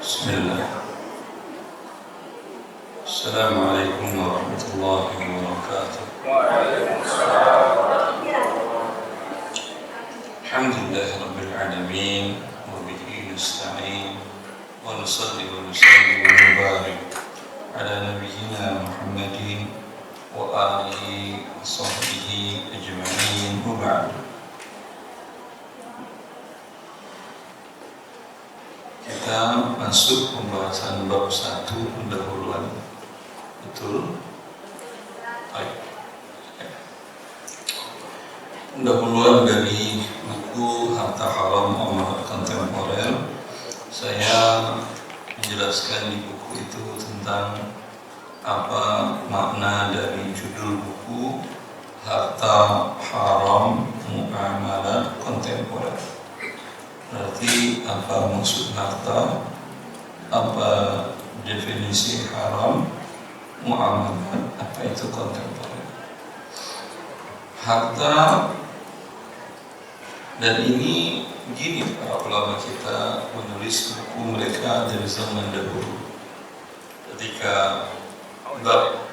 بسم الله. السلام عليكم ورحمة الله وبركاته. الحمد لله رب العالمين وبه نستعين ونصلي ونسلم ونبارك على نبينا محمد وآله وصحبه أجمعين وبعد. Kita masuk pembahasan bab 1 pendahuluan. Betul? Baik. Pendahuluan dari buku Harta Haram Amal Kontemporer. Saya menjelaskan di buku itu tentang apa makna dari judul buku Harta Haram Muamalat Kontemporer. Berarti apa maksud harta, apa definisi haram, muamalat, apa itu kontemporer. Harta, dan ini begini para ulama kita menulis buku mereka dari zaman dahulu. Ketika bab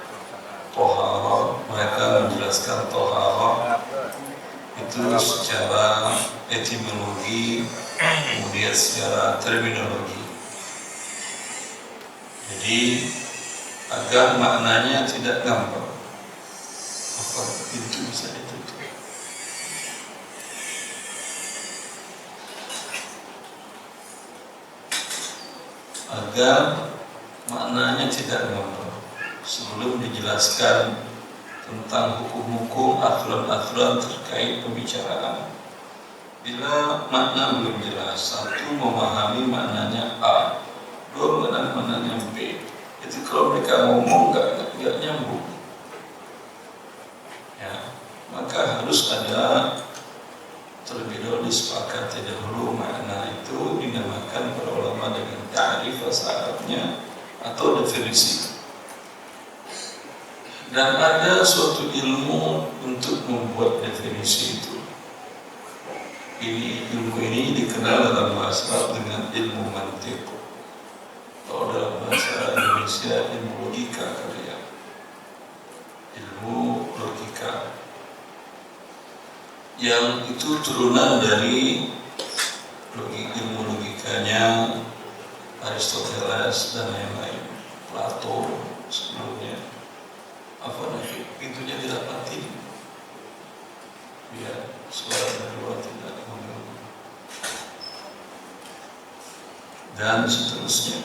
tohara, mereka menjelaskan tohara itu secara etimologi, kemudian secara terminologi. Jadi agar maknanya tidak gampang, apa pintu bisa ditutup. Agar maknanya tidak gampang, sebelum dijelaskan tentang hukum-hukum, aturan-aturan terkait pembicaraan. Bila makna belum jelas, satu memahami maknanya A, dua mengenal maknanya B. Itu kalau mereka ngomong nggak nyambung. Ya, maka harus ada terlebih dahulu disepakati dahulu makna itu dinamakan para ulama dengan ta'rif bahasa Arabnya atau definisi. Dan ada suatu ilmu untuk membuat definisi itu. Ilmu ini dikenal dalam bahasa Arab dengan ilmu mantiq. Atau dalam bahasa Indonesia ilmu logika kali ya. Ilmu logika. Yang itu turunan dari ilmu logikanya Aristoteles dan lain-lain. Plato sebelumnya. Apa nanti pintunya tidak mati, biar suara dari luar tidak mengganggu, dan seterusnya.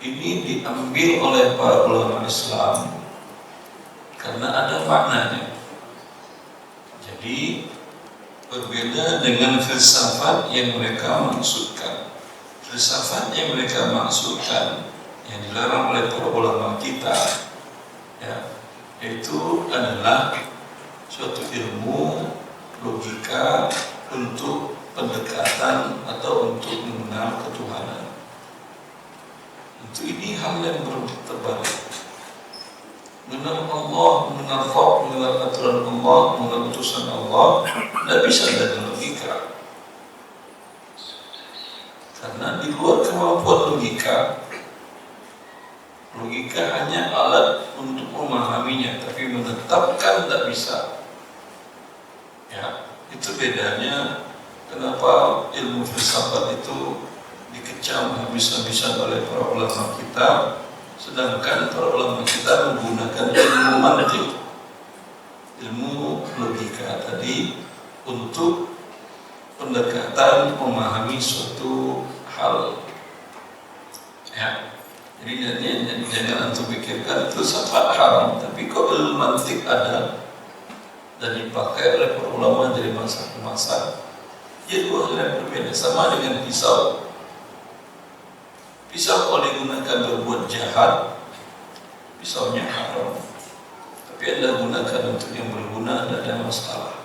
Ini diambil oleh para ulama Islam karena ada maknanya. Jadi berbeda dengan filsafat yang mereka maksudkan. Filsafat yang mereka maksudkan yang dilarang oleh para ulama kita, ya, itu adalah suatu ilmu logika untuk pendekatan atau untuk mengenal ketuhanan. Itu ini hal yang terbalik. Mengenal Allah, mengenal hak, mengenal aturan Allah, mengenal utusan Allah, tidak bisa dari logika. Karena di luar kemampuan logika. Logika hanya alat untuk memahaminya, tapi menetapkan tidak bisa. Ya, itu bedanya. Kenapa ilmu filsafat itu dikecam habis-habisan oleh para ulama kita, sedangkan para ulama kita menggunakan ilmu mantiq, ilmu logika tadi untuk pendekatan memahami suatu hal. Ya. Jadi jangan antum pikirkan itu sifat haram, tapi kok ilmu mantiq ada dan dipakai oleh para ulama dari masa ke masa. Jadi dua hal yang berbeda. Sama dengan pisau. Pisau kalau digunakan berbuat jahat, pisaunya haram. Tapi Anda gunakan untuk yang berguna, tidak ada masalah.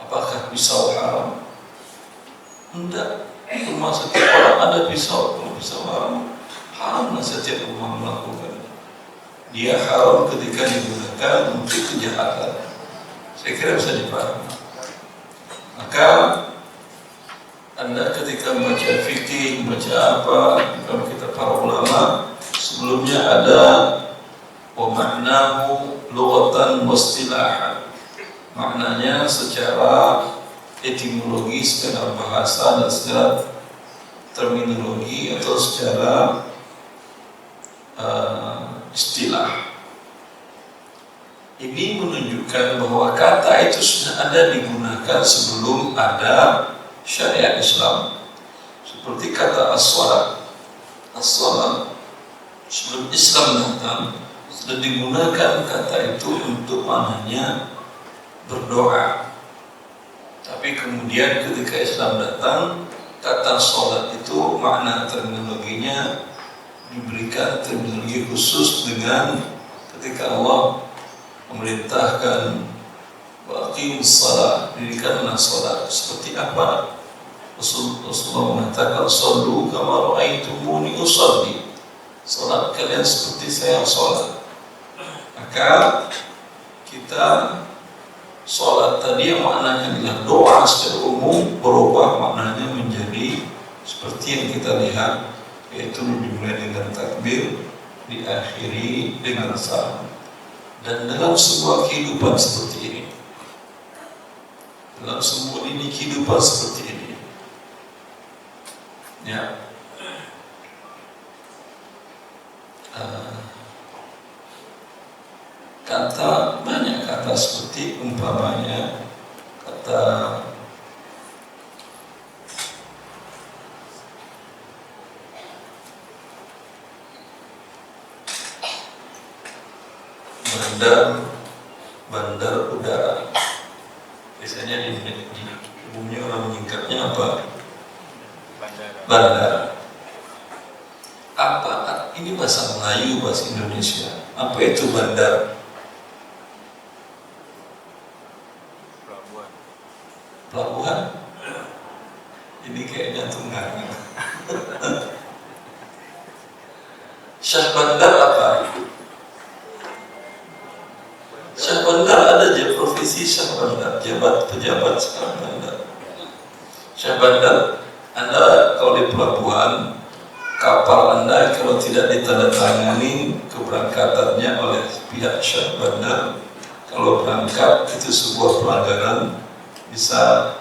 Apakah pisau haram? Tidak. Rumah setiap orang ada pisau. Kalau pisau haram, haramlah setiap rumah melakukan. Dia haram ketika digunakan untuk kejahatan. Saya kira bisa dipahami. Maka Anda ketika kita baca fikih, baca apa, kalau kita para ulama sebelumnya ada wa ma'nahu lughatan wa istilahan. Maknanya secara etimologi, secara bahasa dan secara terminologi atau secara istilah. Ini menunjukkan bahwa kata itu sudah ada digunakan sebelum ada syariat Islam. Seperti kata as-salat. As-salat sebelum Islam datang sudah digunakan kata itu untuk maknanya berdoa. Tapi kemudian ketika Islam datang, kata salat itu makna terminologinya diberikan terminologi khusus dengan ketika Allah memerintahkan waqimus shalah, dirikanlah salat. Seperti apa? Rasulullah mengatakan sallu kama ra'aitumuni usalli, salat kalian seperti saya salat. Maka kita salat tadi yang maknanya adalah doa secara umum berubah maknanya menjadi seperti yang kita lihat, yaitu dimulai dengan takbir, diakhiri dengan salam. Dan dalam sebuah kehidupan seperti ini, dalam semua ini kehidupan seperti ini, ya, kata banyak kata seperti umpamanya kata bandar udara. Biasanya di umumnya orang menyingkatnya apa? Bandar. Apa? Ini bahasa Melayu, bahasa Indonesia. Apa itu bandar? Pelabuhan. Ini kayaknya tunggang. Syah bandar apa? Syah bandar ada aja profesi syah bandar, pejabat syah bandar. Syah bandar, Anda kalau di pelabuhan, kapal Anda kalau tidak ditandatangani keberangkatannya oleh pihak syah bandar, kalau berangkat itu sebuah pelanggaran, bisa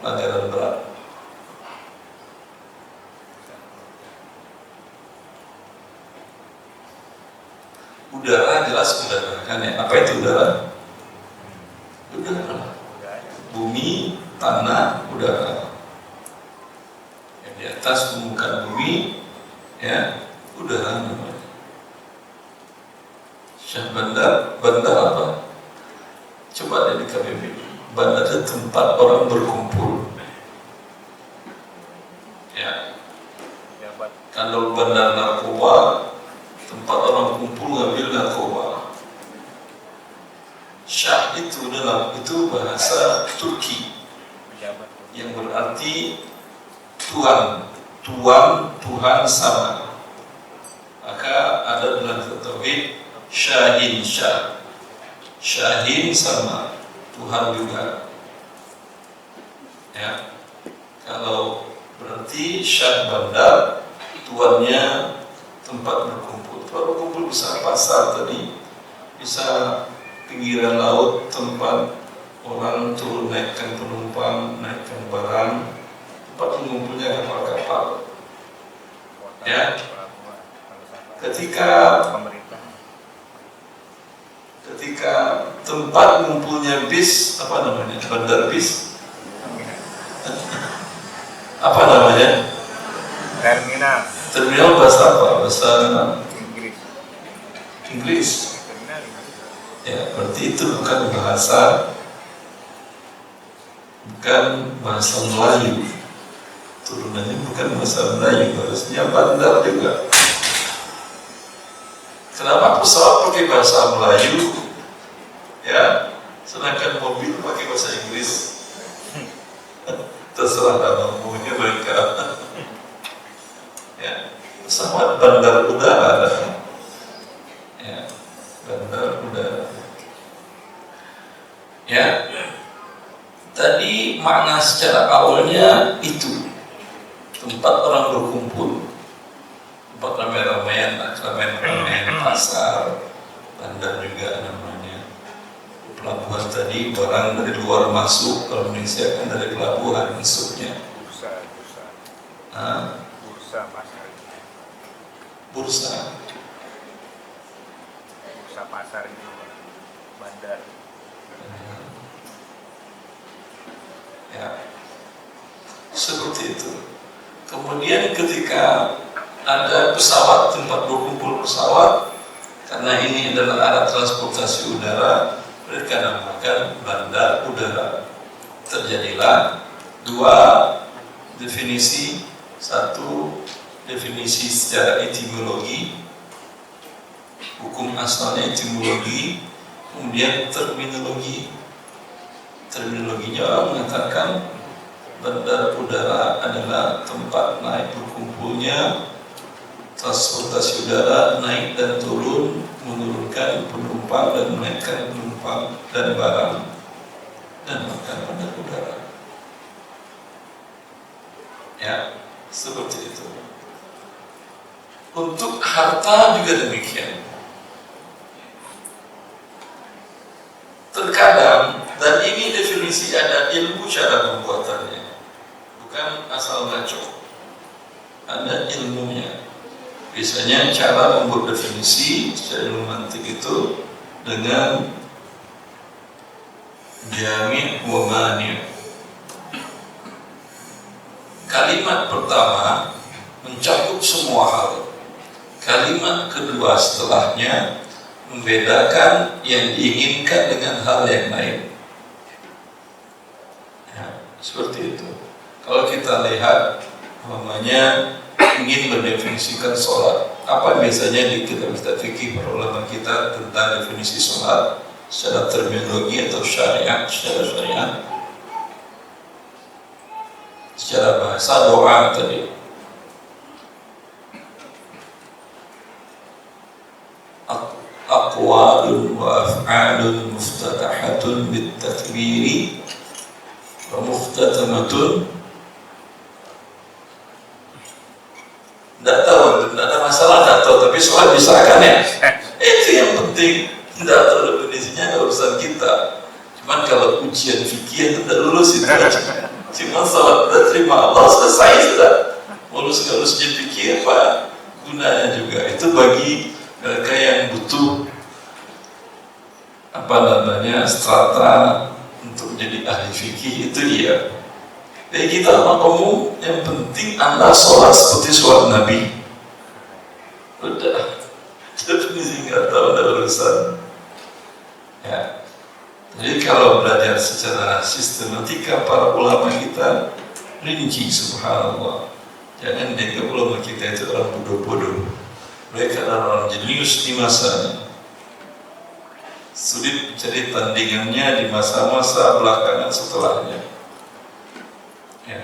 pelanggaran berat. Udara jelas udara kan ya. Apa itu udara? Udara. Bumi, tanah, udara. Yang di atas permukaan bumi, ya, udara namanya. Syah bandar, bandar apa? Coba lihat di KBB. Bandar itu tempat orang berkumpul. Ya. Kalau bandar narkoba, tempat orang kumpul ngambil narkoba. Syah itu bahasa Turki yang berarti Tuhan, Tuhan sama. Maka ada dalam tauhid Syahin, Syah. Syahin sama Tuhan juga. Ya. Kalau berarti Syah bandar, tuannya tempat berkumpul. Tempat berkumpul bisa pasar tadi, bisa pinggiran laut, tempat orang turun naikkan penumpang, naikkan barang, tempat mengumpulnya kapal-kapal. Ya, ketika tempat mengumpulnya bis, apa namanya? Bandar bis. Apa namanya? Terminal bahasa apa? Bahasa Inggris. Ya, berarti itu bukan bahasa Melayu. Turunannya bukan bahasa Melayu, harusnya bandar juga. Kenapa pesawat pakai bahasa Melayu? Ya, sedangkan mobil pakai bahasa Inggris. Terserah namanya mereka. Ya, pesawat bandar udara. Ya, bandar udara. Ya, tadi makna secara awalnya itu tempat orang berkumpul, tempat ramai-ramaian, ramai-ramaian pasar, bandar juga namanya. Pelabuhan tadi barang dari luar masuk, kalau Indonesia kan dari pelabuhan masuknya. Bursa pasar. Bursa Pasar itu bandar. Ya, seperti itu. Kemudian ketika ada pesawat, tempat berkumpul pesawat, karena ini adalah alat transportasi udara, mereka namakan bandar udara. Terjadilah dua definisi. Satu, definisi secara etimologi, hukum asalnya etimologi, kemudian terminologi. Terminologinya mengatakan bandar udara adalah tempat naik berkumpulnya transportasi udara, naik dan turun, menurunkan penumpang dan menaikkan penumpang dan barang, dan makan bandar udara. Ya, seperti itu. Untuk harta juga demikian. Terkadang, dan ini definisi ada ilmu cara pembuatannya, bukan asal bacot, ada ilmunya. Biasanya cara membuat definisi secara ilmu mantik itu dengan jami' wa mani'. Kalimat pertama mencakup semua hal. Kalimat kedua setelahnya membedakan yang diinginkan dengan hal yang lain. Ya, seperti itu. Kalau kita lihat, namanya ingin mendefinisikan sholat, apa biasanya di kitab fikih para ulama kita tentang definisi sholat secara terminologi atau syariat, secara syariat, secara bahasa doa tadi. Aqwalun wa af'alun muftatahatun bit-takbiri wa muftatamatun. Tidak tahu, tidak ada masalah, tidak tahu, tapi sholat disahkan ya. Itu yang penting. Tidak tahu definisinya, tidak urusan kita. Cuman kalau ujian fikih itu tidak lulus itu. Cuma sholat tidak terima Allah, selesai sudah. Lulus nggak lulus ujian fikih apa gunanya juga. Itu bagi mereka yang butuh apa namanya strata untuk jadi ahli fikih itu dia. Jadi kita orang umum yang penting Anda sholat seperti sholat Nabi. Udah, definisi nggak tahu ada urusan. Ya. Jadi kalau belajar secara sistematika para ulama kita rinci, subhanallah. Jangan dianggap ulama kita itu orang bodoh-bodoh. Mereka adalah orang jenius di masanya. Sulit mencari tandingannya di masa-masa belakangan setelahnya. Ya.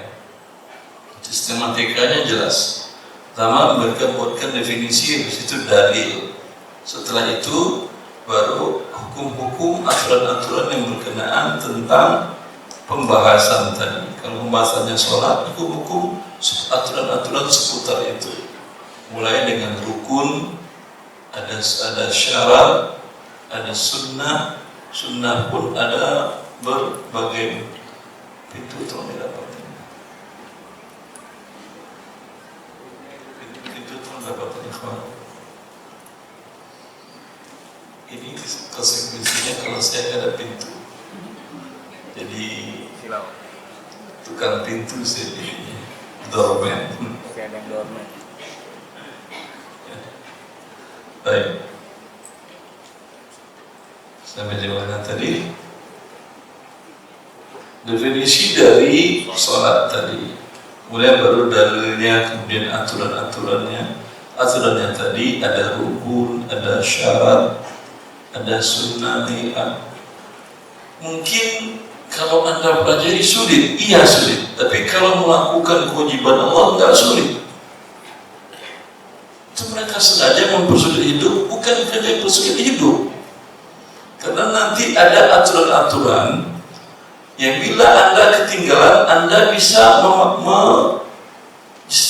Sistematikanya jelas. Pertama mereka buatkan definisi, habis itu dalil. Setelah itu baru hukum-hukum, aturan-aturan yang berkenaan tentang pembahasan tadi. Kalau pembahasannya sholat, hukum-hukum, aturan-aturan seputar itu. Mulai dengan rukun, ada syarat, ada sunnah. Sunnah pun ada berbagai pintu untuk mendapatkan. Pintu untuk mendapatkan ikhwan. Ini konsekuensinya kalau saya ada pintu. Jadi tukang pintu saya di doorman. Saya ada doorman. Baik. Sampai di mana tadi? Definisi dari sholat tadi. Kemudian baru dalilnya, kemudian aturan-aturannya. Aturannya tadi ada rukun, ada syarat, ada sunnah. Mungkin kalau Anda pelajari sulit, iya sulit. Tapi kalau melakukan kewajiban Allah enggak sulit. Itu mereka sengaja mempersulit hidup, bukan kerja mempersulit hidup. Karena nanti ada aturan-aturan yang bila Anda ketinggalan, Anda bisa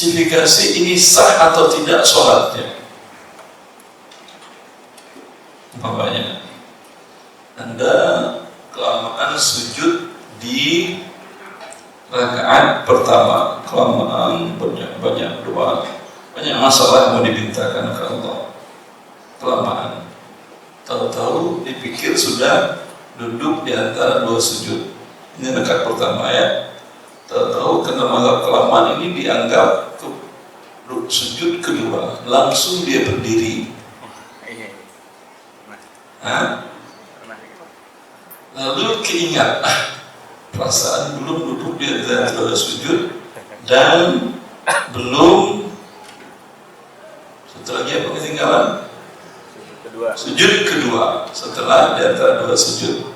justifikasi ini sah atau tidak sholatnya. Umpamanya Anda kelamaan sujud di rakaat pertama, kelamaan banyak doa, banyak masalah yang mau dimintakan ke Allah, kelamaan. Tahu-tahu dipikir sudah duduk di antara dua sujud. Ini rakaat pertama ya. Tahu-tahu karena kelamaan ini dianggap sujud kedua, langsung dia berdiri. Lalu keingat, perasaan belum duduk di antara sujud dan belum satu lagi apa ketinggalan? Sujud kedua setelah di antara dua sujud.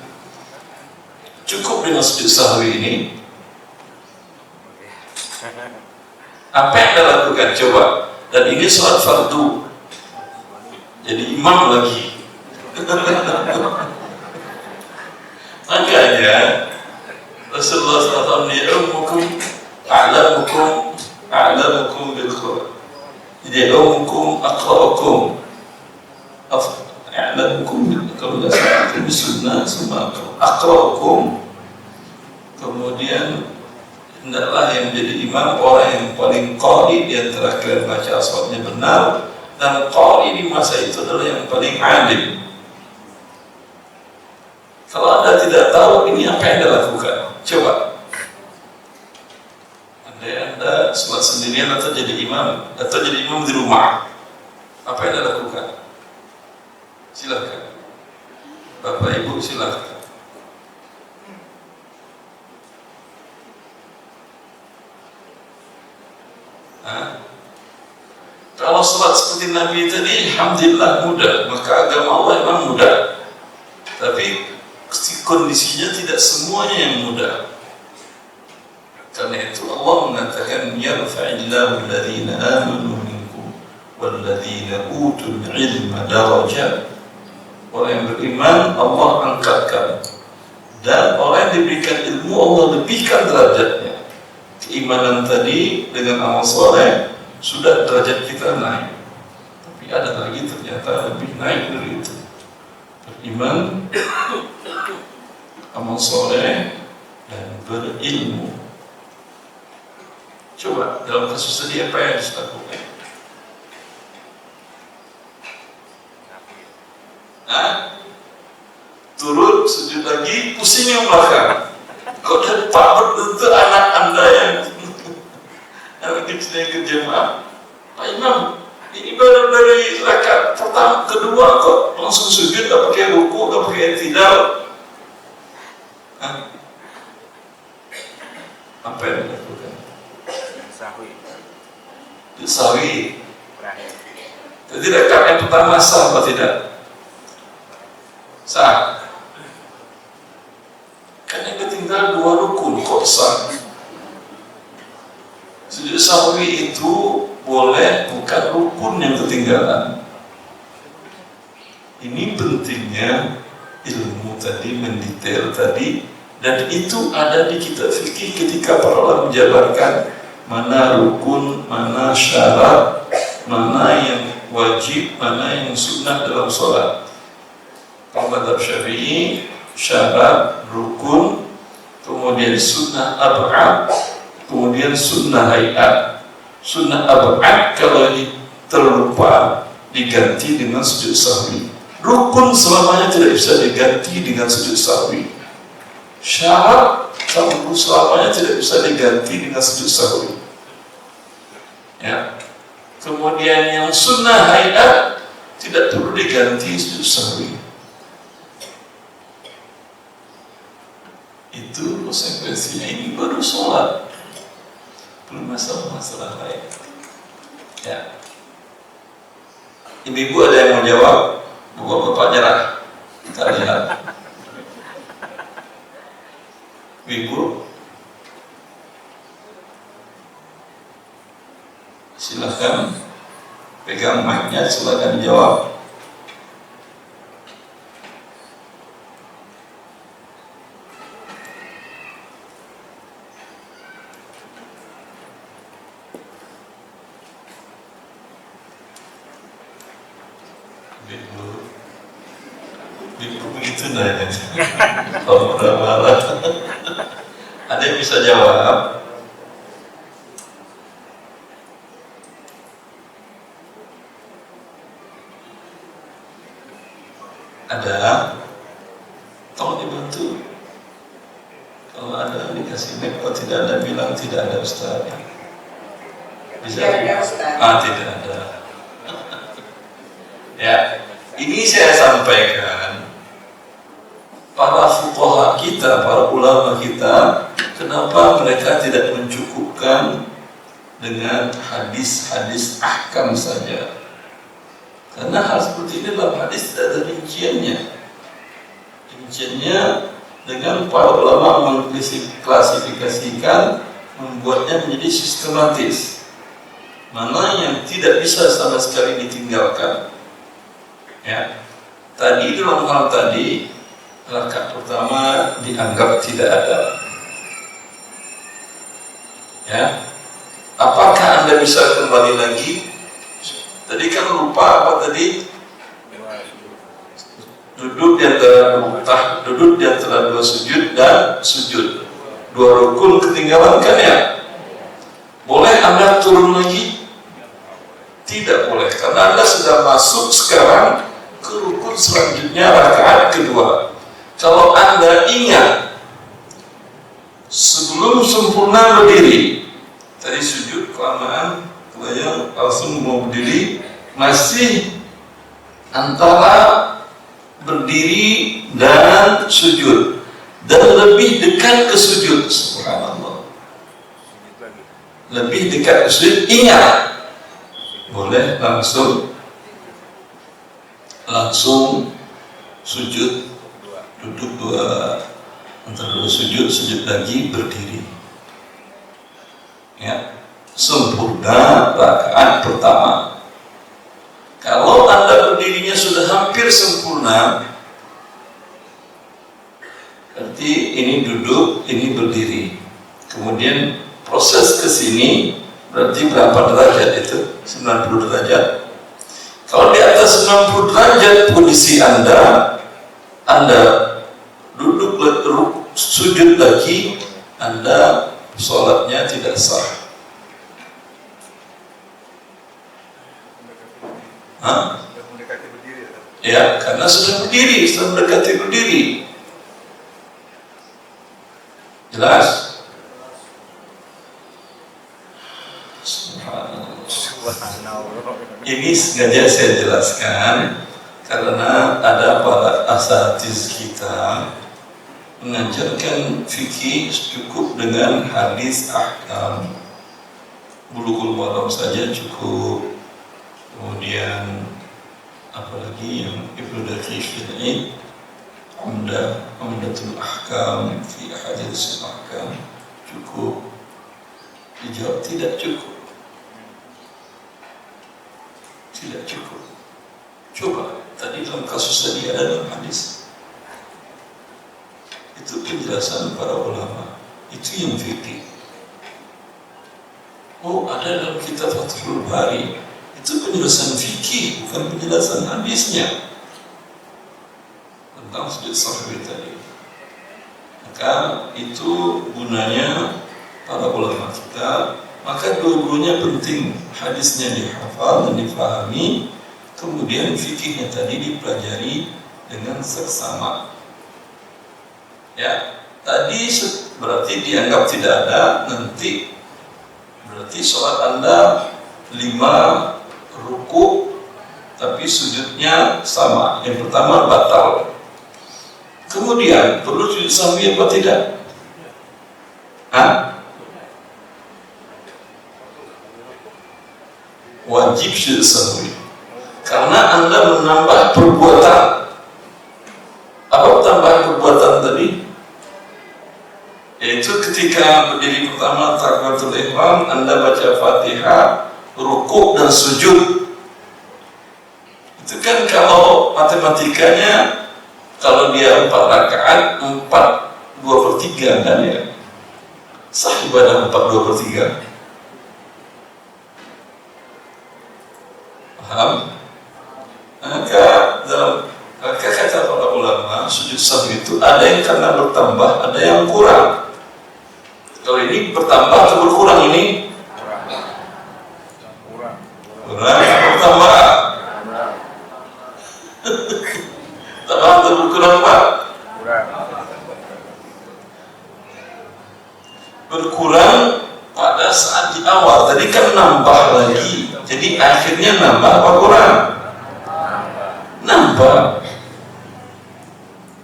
Cukup dengan sujud sahwi ini. Apa yang Anda lakukan? Coba. Dan ini sholat fardu. Jadi imam lagi. Makanya Rasulullah SAW ya'umukum a'lamukum bil Quran. Jadi ya'umukum aqra'ukum a'lamukum bil Quran bis sunnah semua aqra'ukum. Kemudian hendaklah yang menjadi imam orang yang paling qari di antara kalian baca aswabnya benar, dan qari di masa itu adalah yang paling alim. Kalau Anda tidak tahu ini apa yang Anda lakukan, coba. Anda sholat sendirian atau jadi imam di rumah, apa yang Anda lakukan? Silakan, Bapak Ibu silakan. Kalau sholat seperti Nabi tadi, alhamdulillah mudah, maka agama Allah memang mudah. Tapi kondisinya tidak semuanya yang mudah. Karena itu Allah mengatakan yarfa'illahu alladhina amanu minkum walladhina utul ilma darajat. Orang yang beriman Allah angkatkan, dan orang yang diberikan ilmu Allah lebihkan derajatnya. Keimanan tadi dengan amal soleh sudah derajat kita naik, tapi ada lagi ternyata lebih naik dari itu. Beriman, amal soleh, dan berilmu. Coba dalam kasus tadi apa yang harus dilakukan? Turun, sujud lagi, pusing yang belakang. Kok dari Pak tentu anak Anda yang anak kecil yang kerjamaah, Pak Imam, ini baru dari rakaat pertama, kedua kok langsung sujud, gak pakai ruku, gak pakai tidak. Apa yang dilakukan? Sahwi. Jadi rakaat yang pertama sah atau tidak? Sah. Karena ketinggalan dua rukun kok sah. Sujud sahwi itu boleh, bukan rukun yang ketinggalan. Ini pentingnya ilmu tadi, mendetail tadi, dan itu ada di kitab fikih ketika para ulama menjabarkan mana rukun, mana syarat, mana yang wajib, mana yang sunnah dalam sholat. Kalau mazhab Syafi'i, syarat, rukun, kemudian sunnah ab'ad, kemudian sunnah hayat. Sunnah ab'ad kalau terlupa diganti dengan sujud sahwi. Rukun selamanya tidak bisa diganti dengan sujud sahwi. Syarat selamanya tidak bisa diganti dengan sujud sahwi. Ya. Kemudian yang sunnah hayat tidak perlu diganti sujud sahwi. Itu konsekuensinya. Ini baru sholat, belum masalah-masalah lain. Ya. Ibu-ibu ada yang mau jawab? Bapak nyerah. Kita lihat. Ibu, silakan pegang mic-nya, silakan jawab. saya. Kalau marah-marah. Ada yang bisa jawab? Ada? Tolong dibantu. Kalau ada dikasih mic, kalau tidak ada bilang tidak ada Ustaz. Bisa? Tidak ada. Ya, ini saya sampaikan para fuqaha kita, para ulama kita, kenapa mereka tidak mencukupkan dengan hadis-hadis ahkam saja? Karena hal seperti ini dalam hadis tidak ada rinciannya. Rinciannya dengan para ulama mengklasifikasikan, membuatnya menjadi sistematis. Mana yang tidak bisa sama sekali ditinggalkan. Ya, tadi dalam hal tadi rakaat pertama dianggap tidak ada. Ya, apakah Anda bisa kembali lagi? Tadi kan lupa apa tadi? Duduk di antara dua sujud dan sujud. Dua rukun ketinggalan kan ya? Boleh Anda turun lagi? Tidak boleh, karena Anda sudah masuk sekarang ke rukun selanjutnya, rakaat kedua. Kalau Anda ingat sebelum sempurna berdiri, tadi sujud kelamaan, kemudian langsung mau berdiri, masih antara berdiri dan sujud, dan lebih dekat ke sujud. Subhanallah, lebih dekat ke sujud. Ingat, boleh langsung sujud, duduk antara dua sujud lagi berdiri. Ya, sempurna rakaat pertama. Kalau Anda berdirinya sudah hampir sempurna, berarti ini duduk, ini berdiri. Kemudian proses ke sini berarti berapa derajat itu? 90 derajat. Kalau di atas 90 derajat posisi Anda duduk sujud lagi, Anda sholatnya tidak sah. Ya, karena sudah mendekati berdiri. Jelas? Ini sengaja saya jelaskan karena ada para asatiz kita mengajarkan fikih cukup dengan hadis ahkam. Bulughul Maram saja cukup. Kemudian apalagi yang Ibnu Daqiq Umdatul Ahkam fi Ahadits Ahkam cukup. Dijawab tidak cukup. Tidak cukup. Coba tadi dalam kasus tadi ada dalam hadis. Itu penjelasan para ulama. Itu yang fikih. Oh, ada dalam kitab Fathul Bari. Itu penjelasan fikih, bukan penjelasan hadisnya tentang sujud sahwi tadi. Maka itu gunanya para ulama kita. Maka dua-duanya penting, hadisnya dihafal dan difahami, kemudian fikihnya tadi dipelajari dengan seksama. Ya, tadi berarti dianggap tidak ada, nanti berarti sholat Anda 5 ruku, tapi sujudnya sama. Yang pertama batal. Kemudian perlu sujud sahwi apa tidak? Wajib sujud sahwi. Karena Anda menambah perbuatan. Apa tambahan perbuatan tadi? Yaitu ketika berdiri pertama takbiratul ihram, Anda baca Fatihah, ruku dan sujud. Itu kan kalau matematikanya, kalau dia 4 rakaat, 4/2/3 kan ya? Sah ibadah 4/2/3. Paham? Maka kata para ulama, sujud sahwi itu ada yang karena bertambah, ada yang kurang. Kalau ini bertambah atau berkurang ini? Kurang atau bertambah? Tambah atau berkurang Pak? Berkurang pada saat di awal. Tadi kan nambah lagi. Jadi akhirnya nambah apa kurang? Nambah.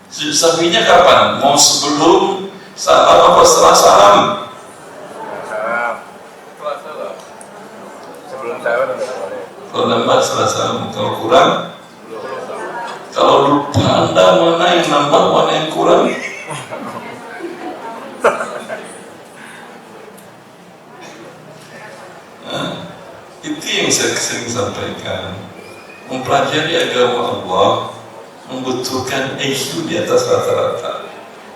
Sujud sahwinya kapan? Mau sebelum salam apa setelah salam? Sebelum salam boleh. Kalau nambah setelah salam. Kalau kurang? Kalau lupa Anda mana yang nambah, mana yang kurang? Nah, itu yang saya sering sampaikan. Mempelajari agama Allah membutuhkan IQ di atas rata-rata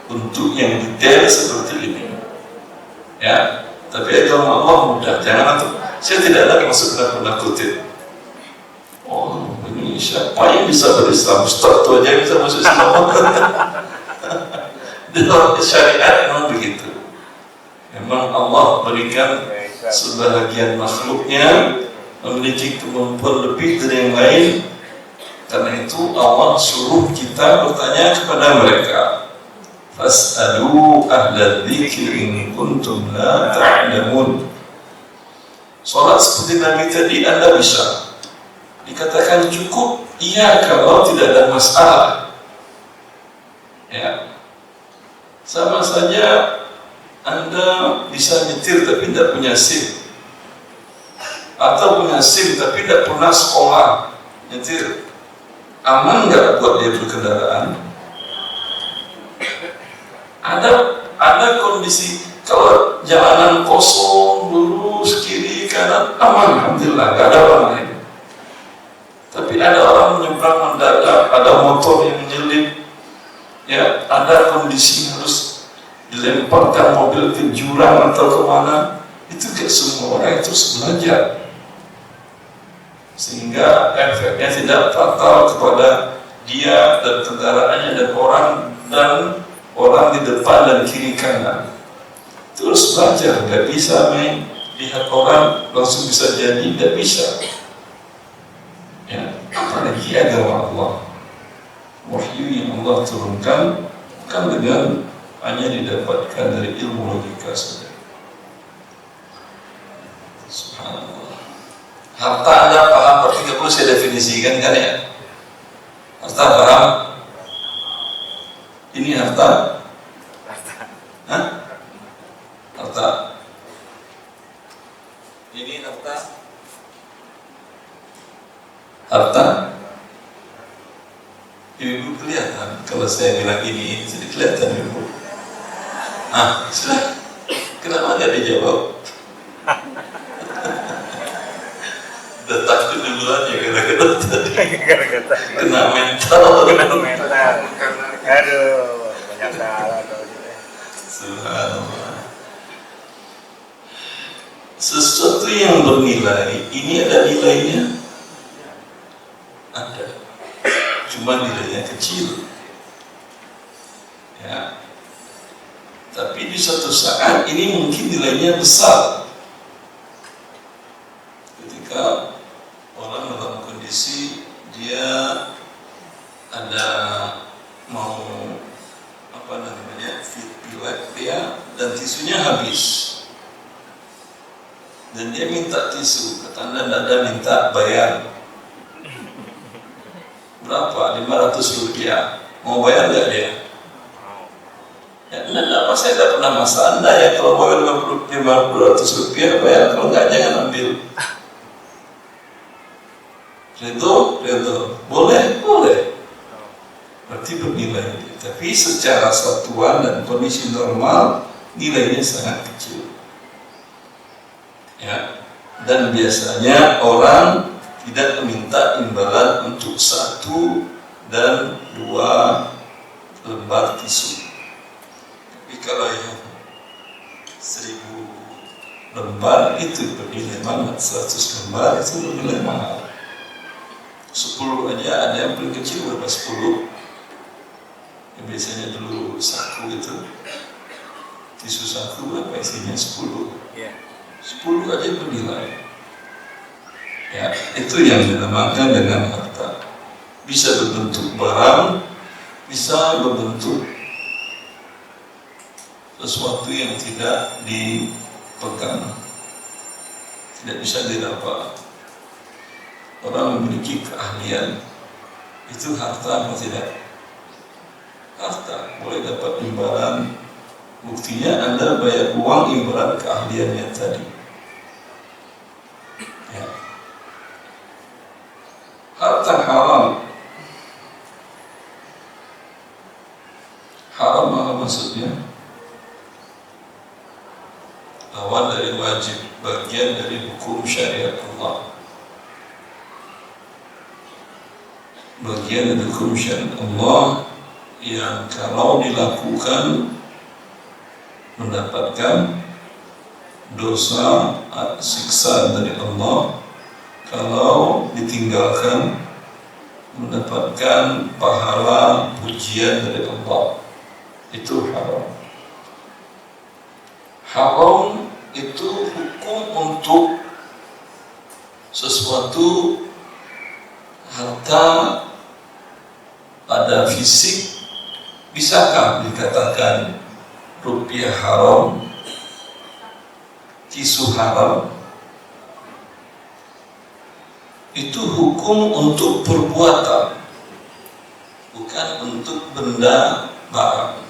untuk yang detail seperti ini. Ya, tapi agama Allah mudah. Jangan untuk saya tidak lagi masuk nakut-nakutin. Oh, ini siapa yang bisa berislam? Ustaz itu aja yang bisa masuk Islam. Di dalam syariat memang begitu. Memang Allah berikan sebahagian makhluknya memiliki kemampuan lebih dari yang lain. Karena itu Allah suruh kita bertanya kepada mereka, fas'alu ahla dzikri in kuntum la ta'lamun. Salat seperti Nabi tadi Anda bisa. Dikatakan cukup, iya kalau tidak ada masalah. Ya, sama saja Anda bisa nyetir tapi tidak punya SIM, atau punya SIM tapi tidak pernah sekolah nyetir. Aman nggak buat dia berkendaraan? Ada kondisi kalau jalanan kosong, lurus kiri kanan, aman, alhamdulillah, nggak ada orang lain. Tapi ada orang menyeberang mendadak, ada motor yang menyelip, ya, ada kondisi harus dilemparkan mobil ke jurang atau kemana. Itu kayak semua orang itu harus belajar, sehingga efeknya tidak fatal kepada dia dan kendaraannya dan orang di depan dan kiri kanan. Itu harus belajar, nggak bisa main lihat orang langsung bisa jadi, nggak bisa. Ya, apalagi agama Allah, wahyu yang Allah turunkan kan dengan hanya didapatkan dari ilmu logika saja. Subhanallah. Harta Anda paham berarti nggak perlu saya definisikan kan ya? Harta paham? Ini harta? Hah? Harta? Ini harta? Harta? Ibu kelihatan kalau saya bilang ini jadi kelihatan ibu. Ah, sudah. Kenapa nggak dijawab? Udah takut duluan ya gara-gara tadi. Kena mental. Aduh, banyak salah tuh. Subhanallah. Sesuatu yang bernilai, ini ada nilainya? Ada. Cuma nilainya kecil. Ya. Tapi di suatu saat ini mungkin nilainya besar. Ketika orang dalam kondisi dia ada mau pilek dia dan tisunya habis dan dia minta tisu, kata Anda tidak ada, minta bayar berapa? 500 rupiah. Mau bayar nggak dia? Ya enggak apa, saya tidak pernah masa Anda ya, kalau bayar 500 rupiah bayar, kalau nggak jangan ambil. Redo, boleh, berarti bernilai. Tapi secara satuan dan kondisi normal nilainya sangat kecil. Ya, dan biasanya orang tidak meminta imbalan untuk 1 dan 2 lembar tisu. Tapi kalau yang 1000 lembar itu bernilai banget, 100 lembar itu bernilai mahal. 10 aja ada yang paling kecil berapa 10? Biasanya dulu saku itu, tisu saku berapa isinya? 10. Iya. 10 aja bernilai. Ya, itu yang dinamakan dengan harta. Bisa berbentuk barang, bisa berbentuk sesuatu yang tidak dipegang, tidak bisa didapat. Orang memiliki keahlian, itu harta atau tidak? Harta. Boleh dapat imbalan, buktinya Anda bayar uang imbalan keahliannya tadi. Ya. Harta haram. Haram apa maksudnya? Lawan dari wajib, bagian dari hukum syariat Allah. Bagian dari hukum syariat Allah yang kalau dilakukan mendapatkan dosa siksa dari Allah, kalau ditinggalkan mendapatkan pahala pujian dari Allah. Itu haram. Haram itu hukum untuk sesuatu harta pada fisik. Bisakah dikatakan rupiah haram, tisu haram? Itu hukum untuk perbuatan, bukan untuk benda barang.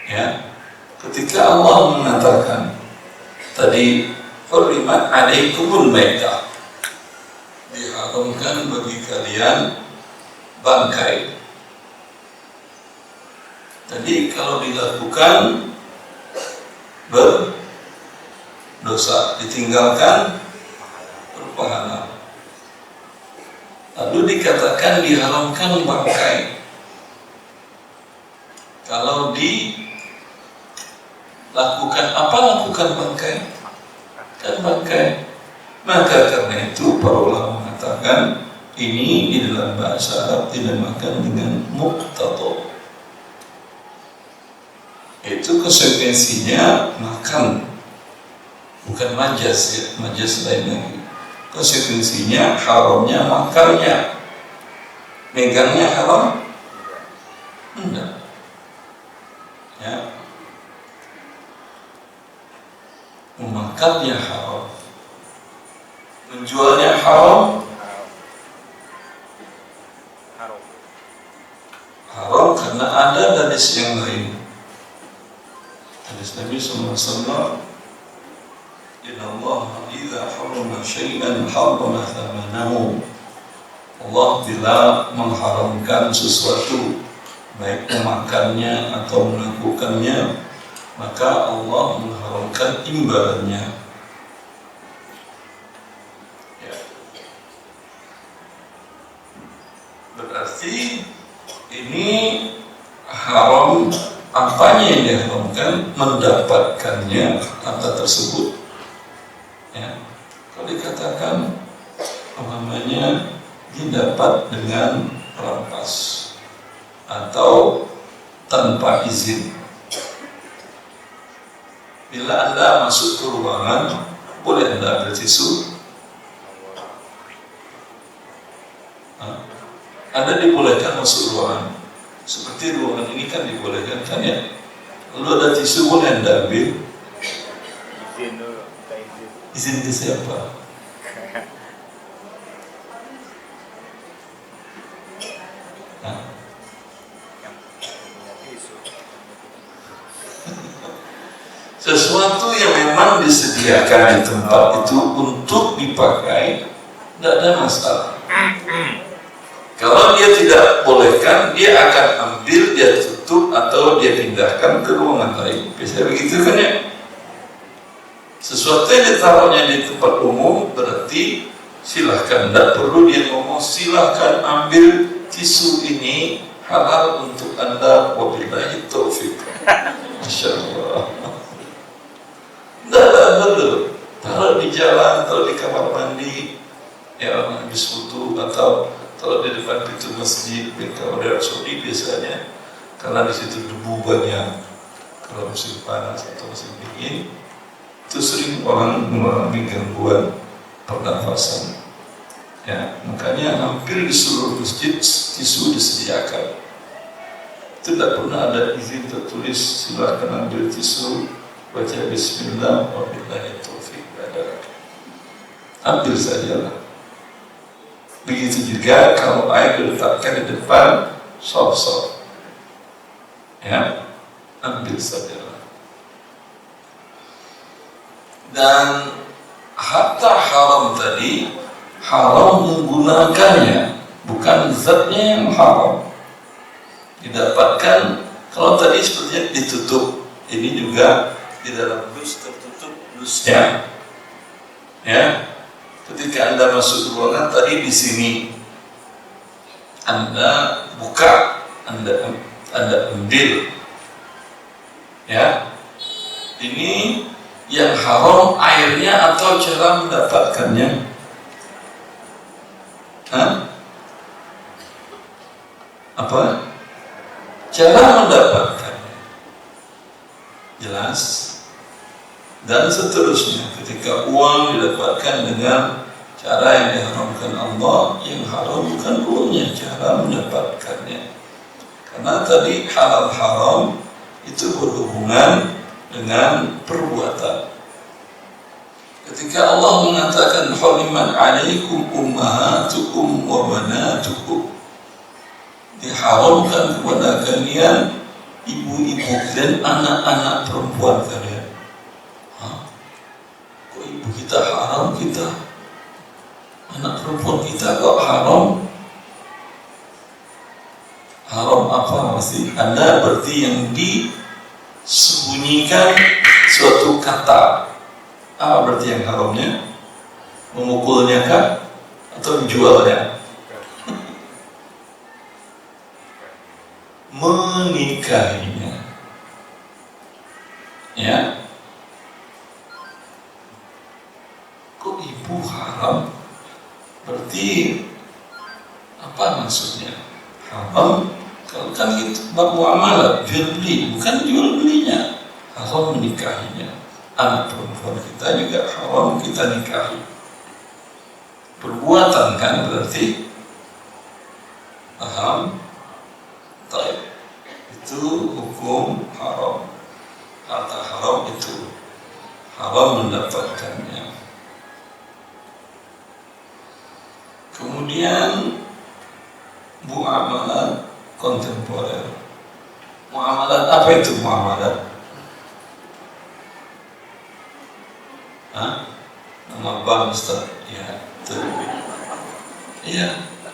Ya, ketika Allah mengatakan tadi hurrimat alaikumul maitah, diharamkan bagi kalian bangkai. Tadi kalau dilakukan berdosa, ditinggalkan berpahala. Lalu dikatakan diharamkan bangkai. Kalau dilakukan apa? Lakukan bangkai, kan bangkai. Maka karena itu para ulama mengatakan ini di dalam bahasa Arab dinamakan dengan muqtada. Itu konsekuensinya makan, bukan majas ya, majas lain lagi. Konsekuensinya haramnya makannya. Megangnya haram? Enggak. Ya. Memakannya haram. Menjualnya haram. Haram karena ada hadis yang lain. Hadis Nabi SAW, Inna Allah idha harama syai'an harama thamanahu. Allah bila mengharamkan sesuatu, baik memakannya atau melakukannya, maka Allah mengharamkan imbalannya. Ya. Berarti ini haram. Apanya yang diharamkan? Mendapatkannya harta tersebut. Ya. Kalau dikatakan namanya didapat dengan rampas atau tanpa izin. Bila Anda masuk ke ruangan, boleh Anda ambil tisu. Anda dibolehkan masuk ruangan. Seperti ruangan ini kan dibolehkan kan ya. Lalu ada tisu, boleh Anda ambil? Izin dulu, minta izin. Izin ke siapa? Yang punya tisu. Sesuatu yang memang disediakan di tempat itu untuk dipakai, tidak ada masalah. Kalau dia tidak bolehkan, dia akan ambil, dia tutup atau dia pindahkan ke ruangan lain. Biasanya begitu kan ya. Sesuatu yang ditaruhnya di tempat umum berarti silahkan, tidak perlu dia ngomong silahkan ambil tisu ini halal untuk Anda, wabillahi taufik. Masya Allah. Tidak perlu. Taruh di jalan, taruh di kamar mandi, ya habis wudu atau Kalau di depan pintu masjid Arab Saudi biasanya, karena di situ debu banyak, kalau musim panas atau musim dingin, itu sering orang mengalami gangguan pernafasan. Ya, makanya hampir di seluruh masjid tisu disediakan. Itu tidak pernah ada izin tertulis silakan ambil tisu, baca Bismillah, wabillahi taufiq. Ambil sajalah. Begitu juga kalau air diletakkan di depan soft, ya, ambil sajalah. Dan hatta haram tadi, haram menggunakannya, bukan zatnya yang haram. Didapatkan, kalau tadi sepertinya ditutup, ini juga di dalam dus tertutup dusnya, ya. Ketika Anda masuk ruangan tadi di sini, Anda buka, Anda ambil, ya. Ini yang haram airnya atau cara mendapatkannya? Apa? Cara mendapatkannya. Jelas? Dan seterusnya, ketika uang didapatkan dengan cara yang diharamkan Allah, yang haram bukan uangnya, cara mendapatkannya. Karena tadi halal haram itu berhubungan dengan perbuatan. Ketika Allah mengatakan hurimat alaikum ummahatukum wa banatukum, diharamkan kepada kalian ibu-ibu dan anak-anak perempuan kalian. Kok ibu kita haram, kita anak perempuan kita kok haram? Haram apa masih? Anda berarti yang disembunyikan suatu kata. Apa berarti yang haramnya? Memukulnya kah? Atau menjualnya? Menikahinya, ya. Kok ibu haram? Berarti apa maksudnya? Haram kalau kan itu bab muamalah, jual beli, bukan jual belinya. Haram menikahinya. Anak perempuan kita juga haram kita nikahi. Perbuatan kan berarti, paham? Baik. Itu hukum haram. Harta haram itu haram mendapatkannya. Kemudian muamalah kontemporer. Muamalah apa itu muamalah? Nama bank Ustaz? Ya, itu. Ya,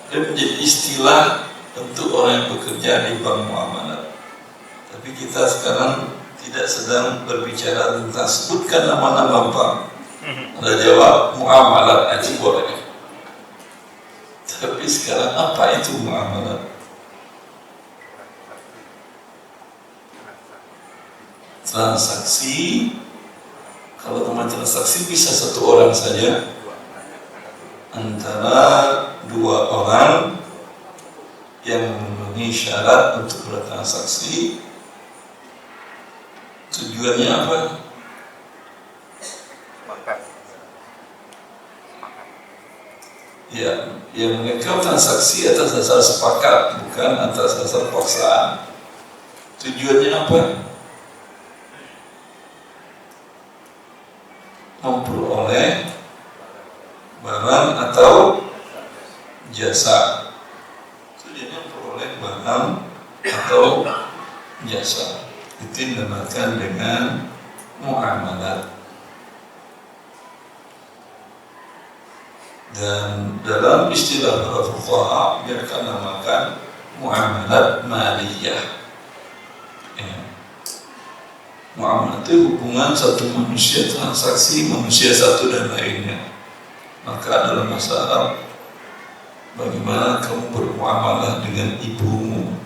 dia menjadi istilah untuk orang yang bekerja di bank muamalah. Tapi kita sekarang tidak sedang berbicara tentang sebutkan nama-nama bank. Anda jawab muamalah aja boleh. Tapi sekarang apa itu muamalah? Transaksi. Kalau teman transaksi bisa satu orang saja, antara dua orang yang memenuhi syarat untuk bertransaksi. Tujuannya apa? Ya, yang mereka transaksi atas dasar sepakat, bukan atas dasar paksaan. Tujuannya apa? Memperoleh barang atau jasa. Tujuannya memperoleh barang atau jasa. Itu dinamakan dengan muamalah. Dan dalam istilah para fuqaha mereka namakan muamalat maliyah. Muamalah itu hubungan satu manusia, transaksi manusia satu dan lainnya. Maka dalam bahasa Arab, bagaimana kamu bermuamalah dengan ibumu,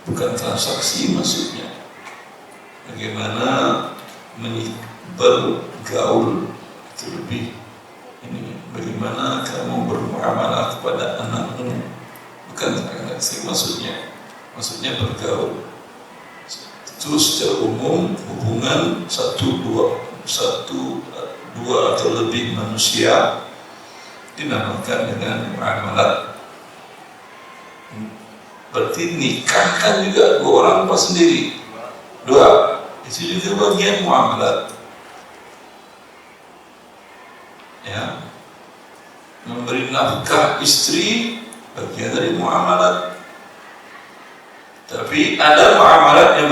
bukan transaksi maksudnya. Bagaimana bergaul itu lebih ini. Bagaimana kamu bermuamalah kepada anakmu, asing maksudnya bergaul. Itu secara umum hubungan dua atau lebih manusia dinamakan dengan muamalat. Berarti nikah kan juga dua orang apa sendiri? Dua. Itu juga bagian muamalat. Ya. Memberi nafkah istri bagian dari muamalat. Tapi ada muamalat yang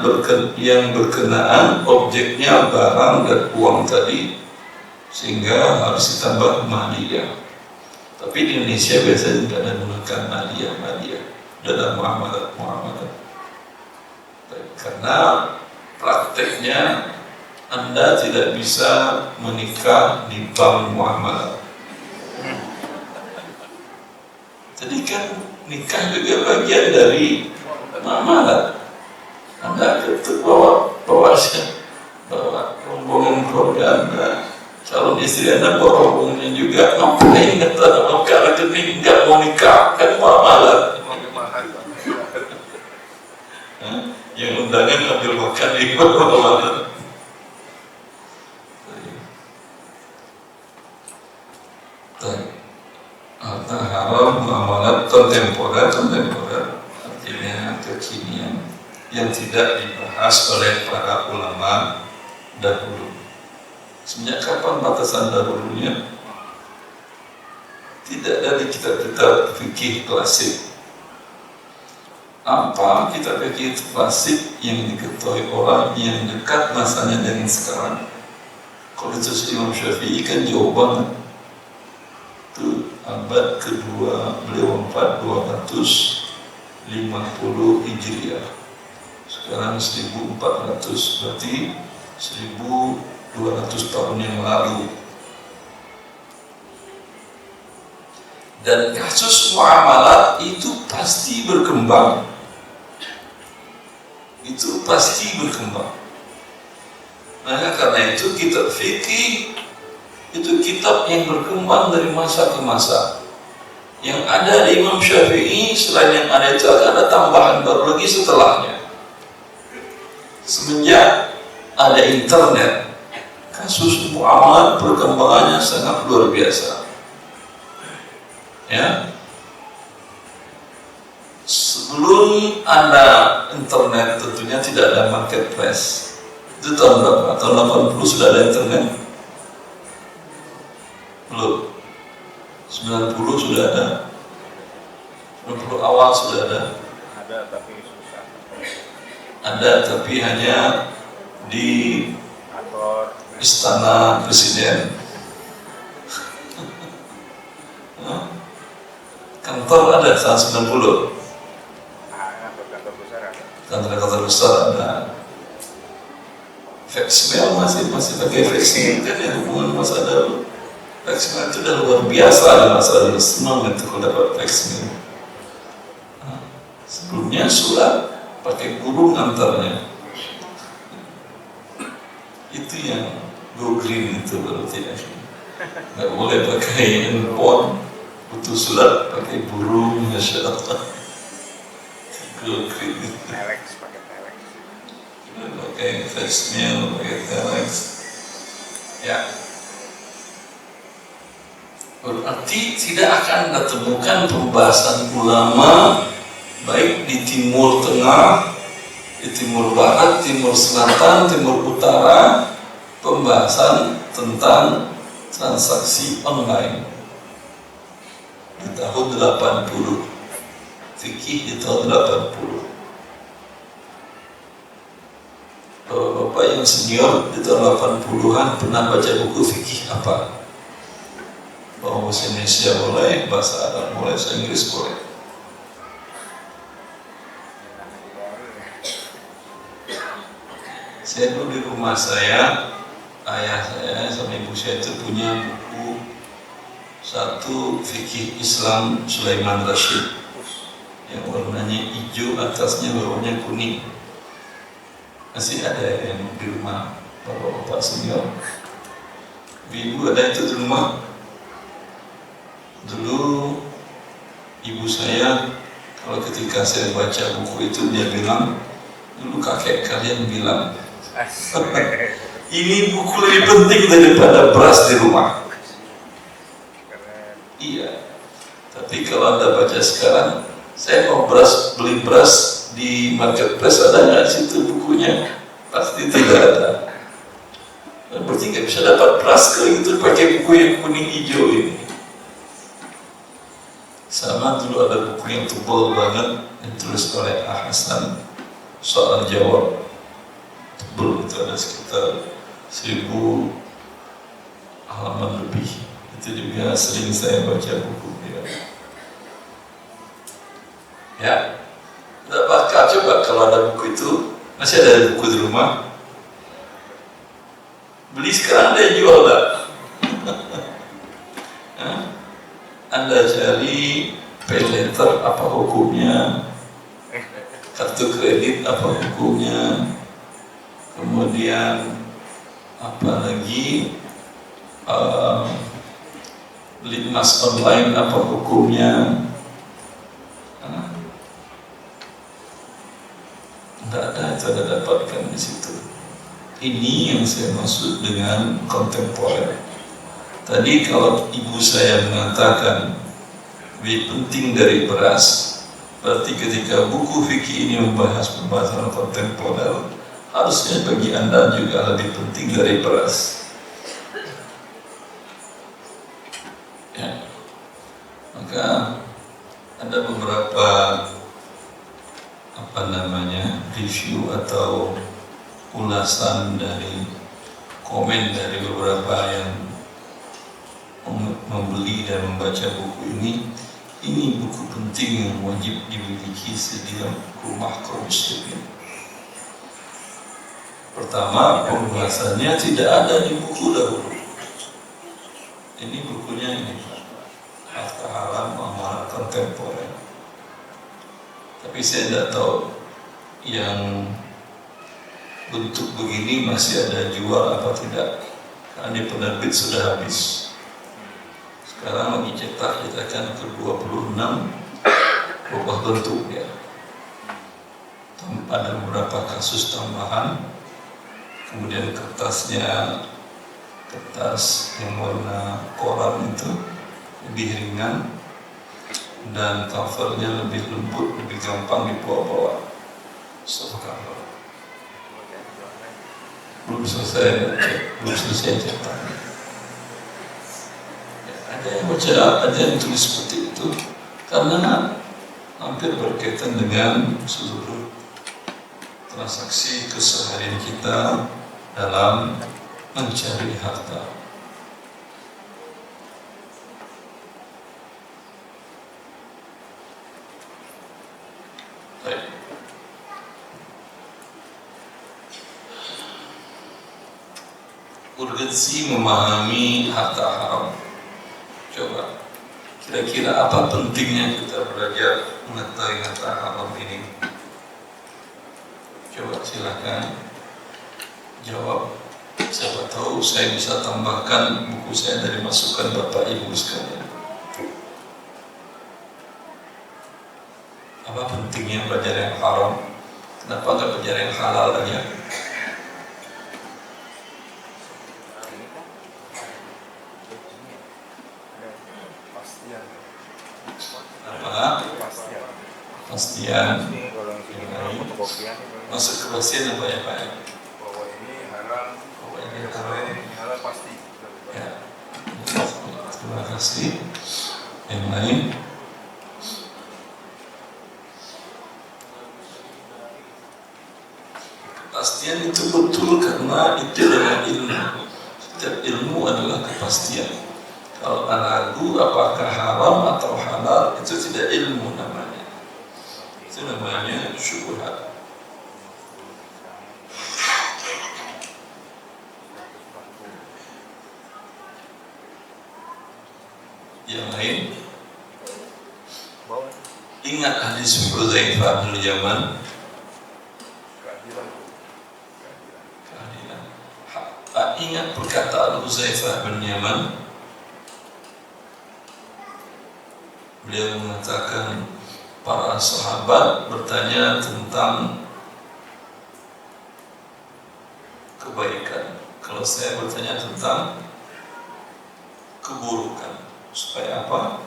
berkenaan objeknya barang dan uang tadi, sehingga harus ditambah maliyah. Tapi di Indonesia biasanya tidak ada menggunakan maliyah dalam muamalat. Karena prakteknya Anda tidak bisa menikah di bank muamalat. Jadi kan nikah juga bagian dari muamalat. Anda ketuk bawa rombongan keluarga Anda, calon istri Anda bawa rombongannya juga. Ngapain kata rekening nggak mau nikah, kan muamalat. Yang undangan ambil makan di muamalat. Harta haram muamalat kontemporer artinya kekinian yang tidak dibahas oleh para ulama dahulu. Sejak kapan batasan dahulunya? Tidak dari kitab-kitab fikih klasik. Apa kitab fikih klasik yang diketahui orang yang dekat masanya dengan sekarang? Kalau itu Imam Syafi'i kan jauh banget. Itu abad kedua, beliau wafat 250 Hijriah. Sekarang 1400, berarti 1200 tahun yang lalu. Dan kasus muamalat itu pasti berkembang. Maka karena itu kitab fikih itu kitab yang berkembang dari masa ke masa. Yang ada di Imam Syafi'i, selain yang ada itu ada tambahan baru lagi setelahnya. Semenjak ada internet, kasus muamalat perkembangannya sangat luar biasa. Ya, sebelum ada internet tentunya tidak ada marketplace. Itu tahun berapa? Tahun 80 sudah ada internet? Belum. 90 sudah ada. 90 awal sudah ada. Ada tapi susah. Ada tapi hanya di Kantor. Istana Presiden. Kantor ada tahun 90. Kantor besar ada. Kantor besar ada. Faxmail masih pakai faxmail kan ya, hubungan masa dahulu. Faxmail itu udah luar biasa di masa dahulu, senang itu kalau dapat faxmail. Sebelumnya surat pakai burung antarnya. Itu yang go green itu berarti ya. Nggak boleh pakai handphone, butuh surat pakai burung, masya Allah. Go green. Telex, pakai telex. Pakai faxmail, pakai telex. Ya. Berarti tidak akan ditemukan pembahasan ulama baik di Timur Tengah, di Timur Barat, Timur Selatan, Timur Utara, pembahasan tentang transaksi online di tahun 80, fikih di tahun 80. Bapak yang senior di tahun 80-an pernah baca buku fikih apa? Bahasa Indonesia boleh, bahasa Arab boleh, bahasa Inggris boleh. Saya dulu di rumah saya, ayah saya sama ibu saya itu punya buku satu fikih Islam Sulaiman Rashid yang warnanya hijau, atasnya bawahnya kuning. Masih ada yang di rumah bapak-bapak senior. Ibu ada itu di rumah. Dulu ibu saya Kalau ketika saya baca buku itu dia bilang, dulu kakek kalian bilang, ini buku lebih penting daripada beras di rumah. Iya. Tapi kalau Anda baca sekarang, saya mau beli beras di marketplace, ada nggak di situ bukunya? Pasti tidak ada. Berarti nggak bisa dapat beras kalau itu pakai buku yang kuning hijau ini. Sama dulu ada buku yang tebal banget ditulis oleh Hasan, soal jawab. Tebal itu ada sekitar 1000 halaman lebih. Itu juga sering saya baca buku dia. Ya, tidak bakal coba kalau ada buku itu, masih ada buku di rumah. Beli sekarang ada yang jual tak? Anda cari pay letter apa hukumnya, kartu kredit apa hukumnya, kemudian apa lagi, beli emas online apa hukumnya. Tidak ada, itu ada dapatkan di situ. Ini yang saya maksud dengan kontemporer. Tadi kalau ibu saya mengatakan lebih penting dari beras, berarti ketika buku fikih ini membahas pembahasan kontemporer, harusnya bagi Anda juga lebih penting dari beras. Ya. Maka ada beberapa review atau ulasan dari komen dari beberapa yang membeli dan membaca buku ini buku penting yang wajib dimiliki setiap rumah kaum muslimin. Pertama, pembahasannya tidak ada di buku dahulu. Ini bukunya ini, Harta Haram Amalan Kontemporer. Tapi saya tidak tahu yang bentuk begini masih ada jual apa tidak, karena di penerbit sudah habis. Sekarang lagi cetak cetakan ke-26, berubah bentuk ya. Ada beberapa kasus tambahan, kemudian kertasnya kertas yang warna koran itu lebih ringan dan covernya lebih lembut, lebih gampang dibawa-bawa. Belum selesai cetak. Ada yang baca, ada yang tulis seperti itu karena hampir berkaitan dengan seluruh transaksi keseharian kita dalam mencari harta. Baik. Urgensi memahami harta haram. Coba, kira-kira apa pentingnya kita belajar mengetahui harta haram ini? Coba silakan jawab. Siapa tahu saya bisa tambahkan buku saya dari masukan Bapak Ibu sekalian. Apa pentingnya belajar yang haram? Kenapa nggak belajar yang halal aja? Kepastian. Maksud kepastian apa ya Pak? Bahwa ini halal, ini halal pasti. Ya. Terima kasih. Yang lain? Kepastian itu betul karena itu adalah ilmu. Setiap ilmu adalah kepastian. Kalau ragu apakah haram atau halal, itu tidak ilmu namanya. Itu namanya syubhat. Yang lain, ingat hadis Hudzaifah bin Yaman. Keadilan. Ingat perkataan Hudzaifah bin Yaman. Beliau mengatakan, para sahabat bertanya tentang kebaikan. Kalau saya bertanya tentang keburukan, supaya apa?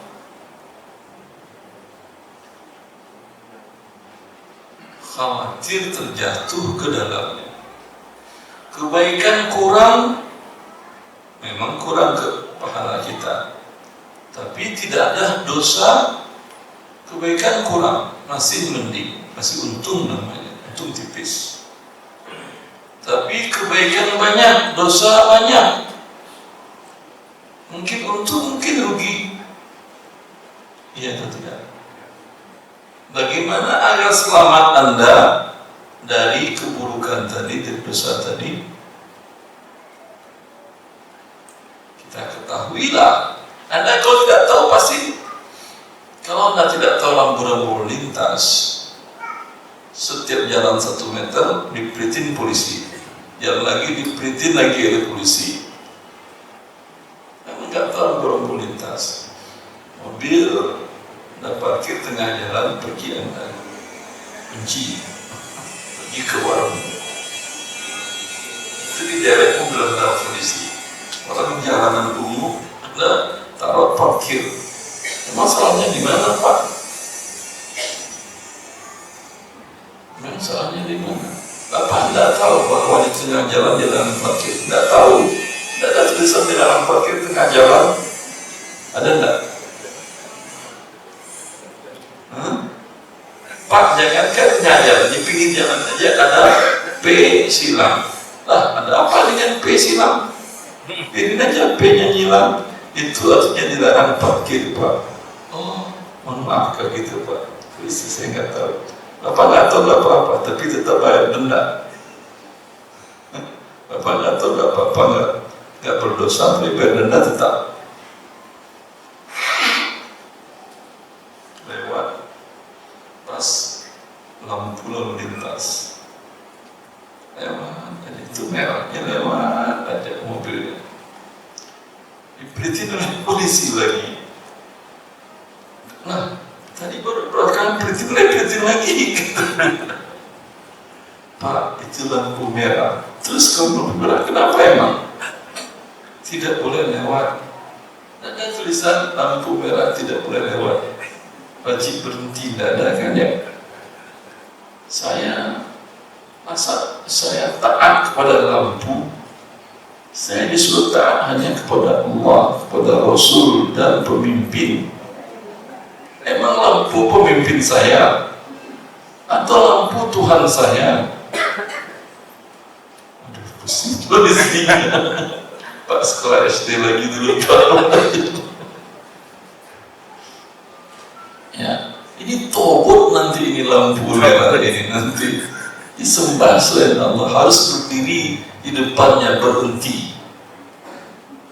Khawatir terjatuh ke dalamnya. Kebaikan kurang, memang kurang ke pahala kita, tapi tidak ada dosa. Kebaikan kurang, masih mending, masih untung namanya, untung tipis. Tapi kebaikan banyak, dosa banyak. Mungkin untung, mungkin rugi. Iya atau tidak? Bagaimana agar selamat Anda dari keburukan tadi, dari dosa tadi? Kita ketahuilah. Anda kalau tidak tahu pasti, kalau Anda tidak tahu lampu-lampu lintas, setiap jalan 1 meter diperitin polisi, jalan lagi diperitin lagi oleh polisi. Anda nggak tahu lampu-lampu lintas, mobil Anda parkir tengah jalan, pergi Anda benci, pergi ke warung, itu diderek mobil Anda polisi. Orang jalanan umum Anda taruh parkir. Masalahnya di mana, Pak? Masalahnya di mana? Bapak Anda tahu bahwa di tengah jalan parkir? Tidak tahu. Tidak ada tulisan di dalam parkir tengah jalan. Ada enggak? Pak, jangankan tengah jalan, di pinggir jalan aja ada P silang. Lah, ada apa dengan P silang? Ini aja P-nya nyilang. Itu artinya dilarang parkir, Pak. Oh, mohon maaf kalau gitu, Pak. Polisi saya nggak tahu. Bapak nggak tahu nggak apa-apa, tapi tetap bayar denda. Bapak nggak tahu nggak apa-apa, nggak berdosa, tapi bayar denda tetap. Lewat pas lampu lalu lintas, lewat, dan itu merahnya lewat aja mobilnya. Diperitin oleh polisi lagi. Nah, tadi baru belakang perintin lagi. Pak, itu lampu merah. Terus kalau lampu merah, kenapa emang? Tidak boleh lewat. Ada tulisan lampu merah tidak boleh lewat. Wajib berhenti, tidak ada kan ya? Saya taat kepada lampu. Saya disuruh taat hanya kepada Allah, kepada Rasul dan pemimpin. Emang lampu pemimpin saya atau lampu Tuhan saya? Aduh, pusing di sini. Pak sekolah SD lagi dulu, Pak. Ya, ini tobat nanti, ini lampu merah ini nanti disembah selain Allah, harus berdiri di depannya, berhenti.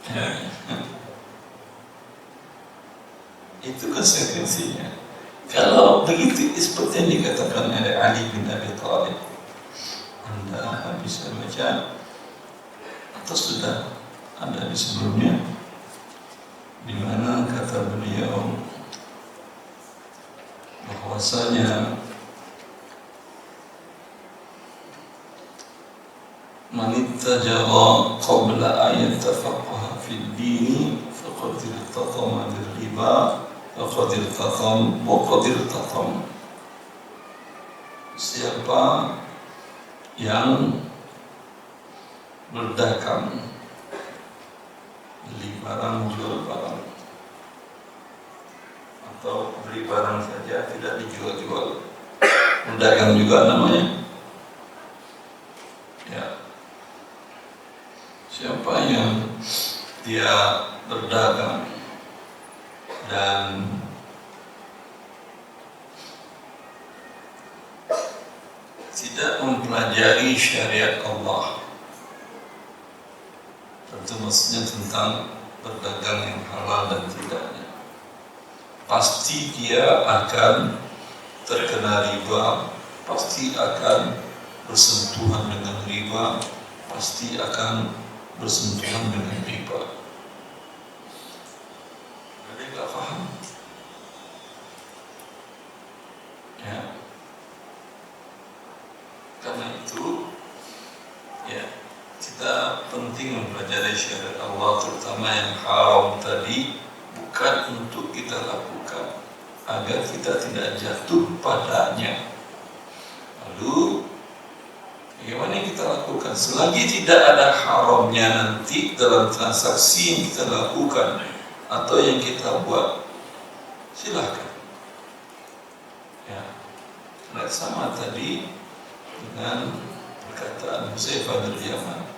Ya. Itu konsekuensinya. Kalau begitu seperti yang dikatakan oleh Ali bin Abi Thalib, Anda bisa baca atau sudah ada di sebelumnya, di mana kata beliau bahwasanya man ittaja'a qabla an yatafaqaha fid dini faqad irtatama bir-riba faqad irtatam wa qad irtatam. Siapa yang berdagang, beli barang, jual barang, atau beli barang saja tidak dijual-jual, berdagang juga namanya. Ya. Siapa yang dia berdagang dan tidak mempelajari syariat Allah, tentu maksudnya tentang berdagang yang halal dan tidaknya, pasti dia akan terkena riba, pasti akan bersentuhan dengan riba, pasti akan bersentuhan dengan riba. Ada yang nggak paham? penting mempelajari syariat Allah, terutama yang haram tadi, bukan untuk kita lakukan agar kita tidak jatuh padanya. Lalu bagaimana yang kita lakukan? Selagi tidak ada haramnya nanti dalam transaksi yang kita lakukan atau yang kita buat, silahkan. Ya, sama tadi dengan perkataan Hudzaifah bin Yaman.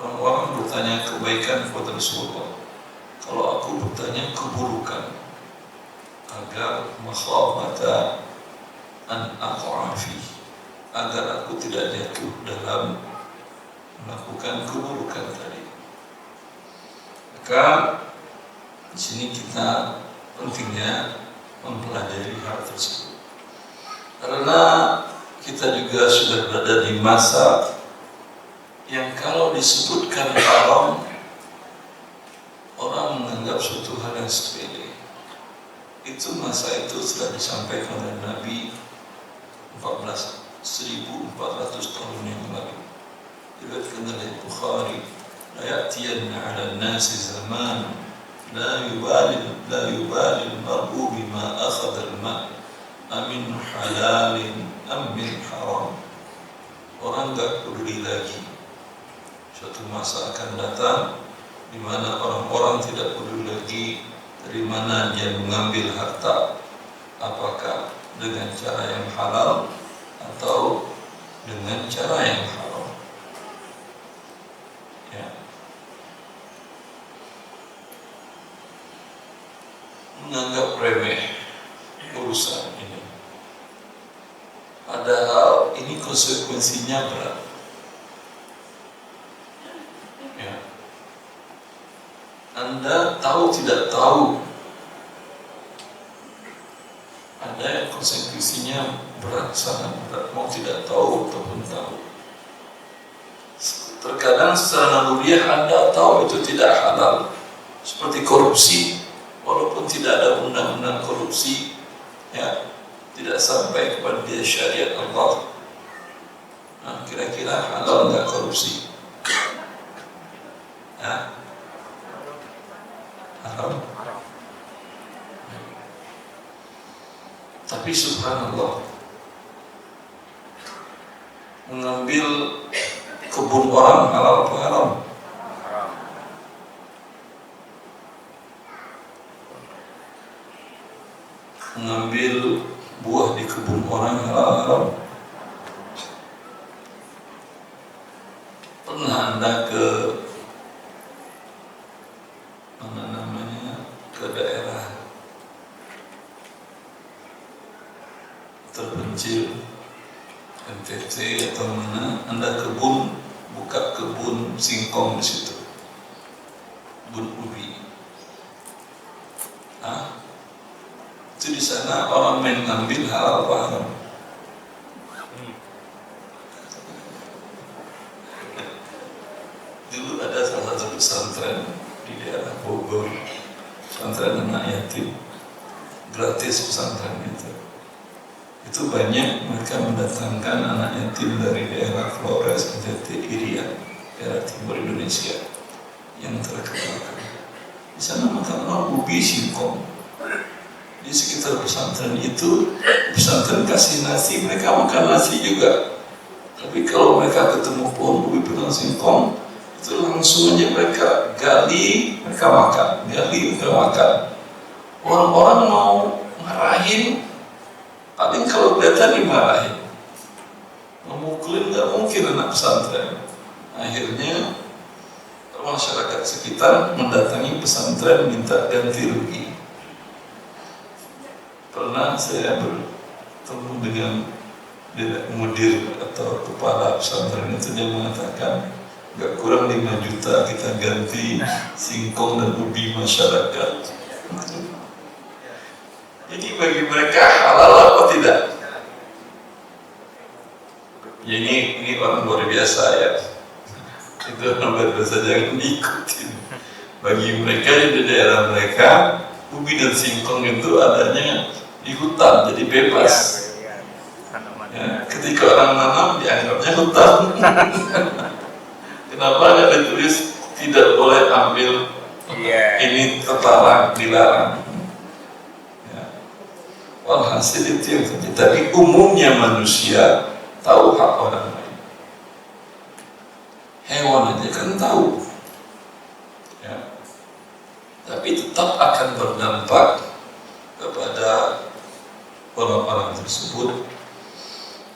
Orang-orang bertanya kebaikan kepada Rasulullah, kalau aku bertanya keburukan, agar makhafata an aqafi, agar aku tidak jatuh dalam melakukan keburukan tadi. Maka di sini kita pentingnya mempelajari hal tersebut, karena kita juga sudah berada di masa yang kalau disebutkan haram, orang menganggap suatu hal yang sepele. Itu masa itu sudah disampaikan oleh Nabi 1400 tahun yang lalu. Diriwayatkan oleh Bukhari, la ya'tiyanna 'ala an-nasi zaman la yubali al-mar'u bima akhadha al-ma' amin halalin am min haram. Orang enggak peduli lagi. Suatu masa akan datang di mana orang-orang tidak peduli lagi dari mana dia mengambil harta, apakah dengan cara yang halal atau dengan cara yang haram. Ya. Menganggap remeh urusan ini, padahal ini konsekuensinya berat. Anda tahu tidak tahu, ada yang konsekuensinya berat, sangat berat, mau tidak tahu ataupun tahu. Terkadang secara naluriah Anda tahu itu tidak halal, seperti korupsi, walaupun tidak ada undang-undang korupsi, ya, tidak sampai kepada dia syariat Allah. Nah, kira-kira halal nggak korupsi? Ya? Haram. Tapi subhanallah, mengambil kebun orang halal apa haram? Mengambil buah di kebun orang halal haram? Pernah Anda ke daerah terpencil NTT atau mana, Anda buka kebun singkong di situ, kebun ubi. Itu di sana orang main ngambil halal apa haram? Dulu ada salah satu pesantren di daerah Bogor, pesantren anak yatim, gratis pesantren itu banyak mereka mendatangkan anak yatim dari daerah Flores, NTT, Irian, daerah timur Indonesia yang terkemuka. Di sana makan orang ubi singkong. Di sekitar pesantren itu, pesantren kasih nasi, mereka makan nasi juga. Tapi kalau mereka ketemu pohon ubi penuh singkong, itu langsung aja mereka gali, mereka makan, gali, mereka makan. Orang-orang mau marahin, paling kalau kelihatan dimarahin, memukulin nggak mungkin anak pesantren. Akhirnya masyarakat sekitar mendatangi pesantren minta ganti rugi. Pernah saya bertemu dengan mudir atau kepala pesantren itu, dia mengatakan nggak kurang 5 juta kita ganti singkong dan ubi masyarakat. Jadi bagi mereka halal apa tidak? Ya ini orang luar biasa ya. Itu orang luar biasa, jangan diikutin. Bagi mereka di daerah mereka, ubi dan singkong itu adanya di hutan, jadi bebas. Ya, ketika orang nanam dianggapnya hutan. Kenapa nggak ditulis tidak boleh ambil, ini terlarang, dilarang. Ya. Walhasil itu yang terjadi. Tapi umumnya manusia tahu hak orang lain. Hewan aja kan tahu. Ya. Tapi tetap akan berdampak kepada orang-orang tersebut,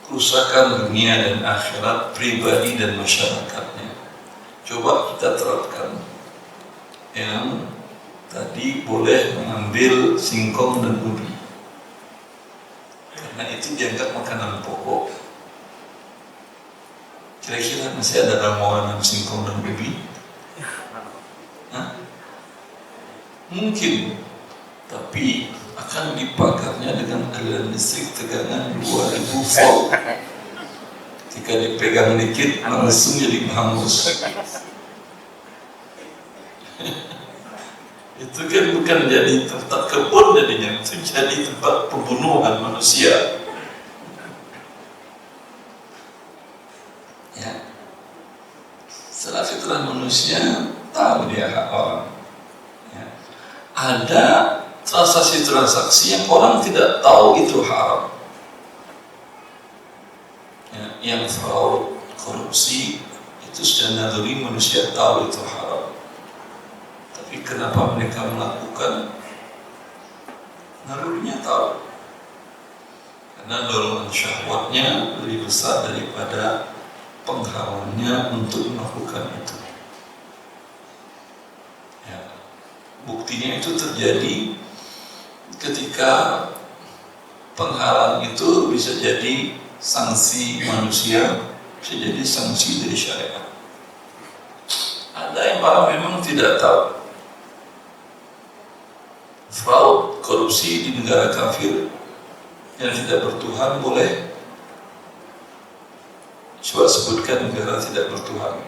kerusakan dunia dan akhirat, pribadi dan masyarakatnya. Coba kita terapkan yang tadi boleh mengambil singkong dan ubi, karena itu dianggap makanan pokok. Kira-kira masih ada ramuan singkong dan ubi? Hah? Mungkin, tapi akan dipakarnya dengan aliran listrik tegangan 2000 volt. Ketika dipegang dikit langsung jadi hangus. Itu kan bukan jadi tempat kebun jadinya, itu jadi tempat pembunuhan manusia. Ya. Setelah fitrah manusia tahu dia hak orang. Ya. Ada transaksi-transaksi yang orang tidak tahu itu haram. Ya, yang fraud, korupsi, itu secara naluri manusia tahu itu haram. Tapi kenapa mereka melakukan? Nalurinya tahu. Karena dorongan syahwatnya lebih besar daripada penghalangannya untuk melakukan itu. Ya. Buktinya itu terjadi ketika penghalang itu bisa jadi sanksi manusia, bisa jadi sanksi dari syariat. Ada yang orang memang tidak tahu. Fraud, korupsi di negara kafir yang tidak bertuhan boleh. Coba sebutkan negara tidak bertuhan,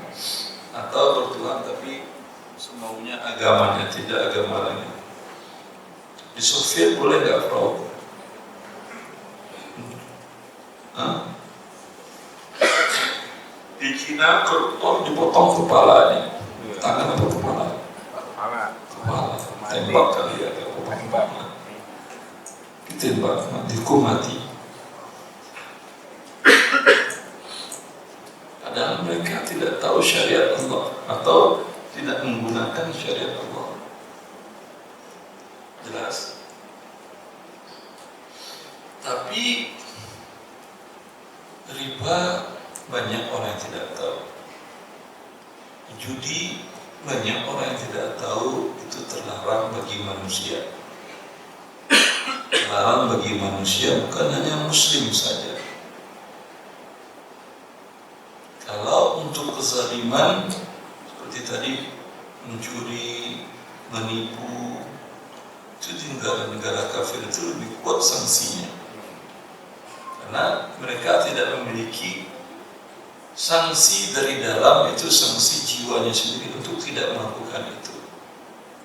atau bertuhan tapi semaunya agamanya, tidak agama lain. Di Soviet boleh nggak fraud? Di Cina koruptor dipotong kepalanya, tangan apa kepala? Kepala, tembak kali ya, ditembak, dihukum mati. Padahal mereka tidak tahu syariat Allah atau tidak menggunakan syariat Allah. Jelas. Tapi riba banyak orang yang tidak tahu. Judi banyak orang yang tidak tahu itu terlarang bagi manusia. Terlarang bagi manusia bukan hanya muslim saja. Kalau untuk kezaliman seperti tadi, mencuri, menipu, itu di negara-negara kafir itu lebih kuat sanksinya, karena mereka tidak memiliki sanksi dari dalam, itu sanksi jiwanya sendiri untuk tidak melakukan itu.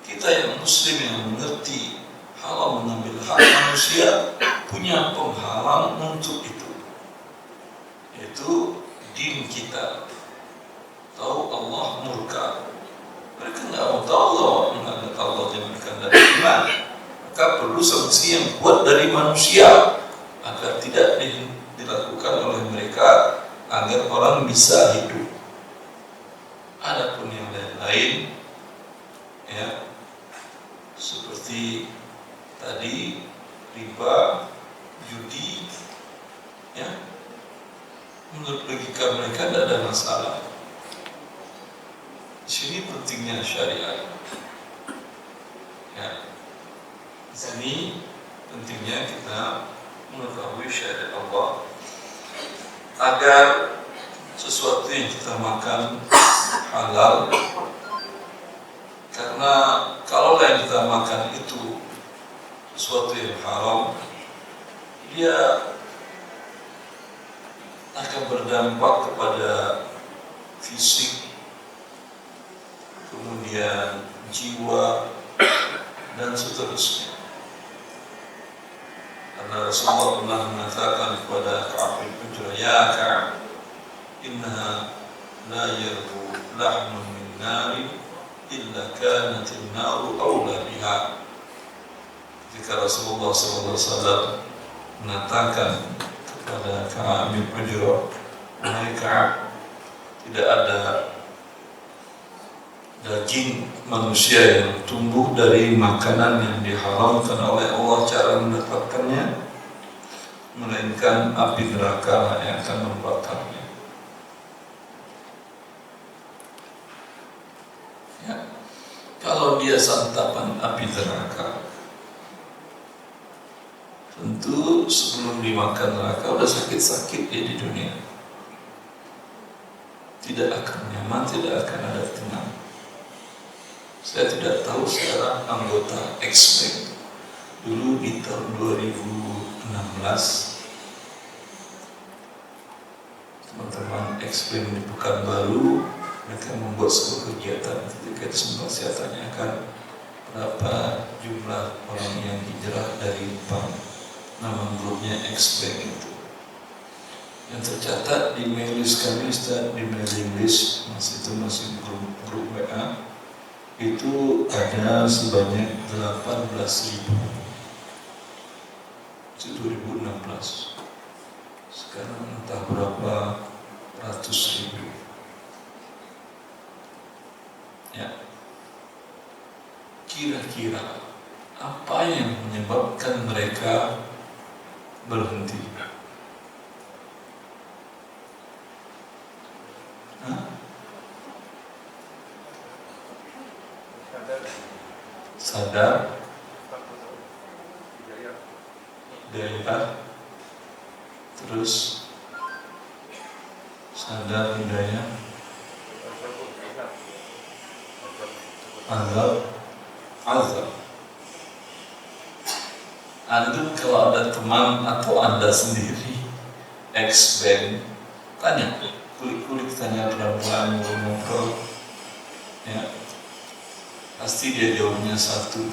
Kita yang muslim yang mengerti haram mengambil hak manusia punya penghalang untuk itu, yaitu din kita. Tahu Allah murka, mereka nggak mau tahu Allah yang memberikan dari iman, maka perlu sanksi yang kuat dari manusia agar tidak dilakukan oleh mereka, agar orang bisa hidup. Adapun yang lain-lain, ya, seperti tadi riba, judi, ya, menurut logika mereka tidak ada masalah. Di sini pentingnya syariat. Ya, di sini pentingnya kita mengetahui syariat Allah agar sesuatu yang kita makan halal. Karena kalau yang kita makan itu sesuatu yang haram, dia akan berdampak kepada fisik, kemudian jiwa, dan seterusnya. Karena Rasulullah pernah mengatakan kepada Ka'ab bin Ujrah, ya Ka'ab, innaha la yarbu lahmun min nari illa kanatin naru awla biha. Ketika Rasulullah SAW mengatakan kepada Ka'ab bin Ujrah, wahai Ka'ab, tidak ada daging manusia yang tumbuh dari makanan yang diharamkan oleh Allah cara mendapatkannya, melainkan api neraka yang akan membakarnya. Ya. Kalau dia santapan api neraka, tentu sebelum dimakan neraka udah sakit-sakit dia di dunia. Tidak akan nyaman, tidak akan ada tenang. Saya tidak tahu sekarang anggota X-Bank dulu di tahun 2016 teman-teman X-Bank di Pekanbaru mereka membuat sebuah kegiatan. Ketika itu sempat saya tanyakan berapa jumlah orang yang dijerat dari bank, nama grupnya X-Bank itu. Yang tercatat di mail list kami, di mailing list masih grup WA itu ada sebanyak 18.000. Itu 2016. Sekarang entah berapa ratus ribu. Ya. Kira-kira apa yang menyebabkan mereka berhenti? Sadar, hidayah, terus sadar, hidayah, azab. Antum kalau ada teman atau Anda sendiri ex-band, tanya, kulik-kulik, tanya pelan-pelan, ngobrol, ya. Pasti dia jawabnya satu.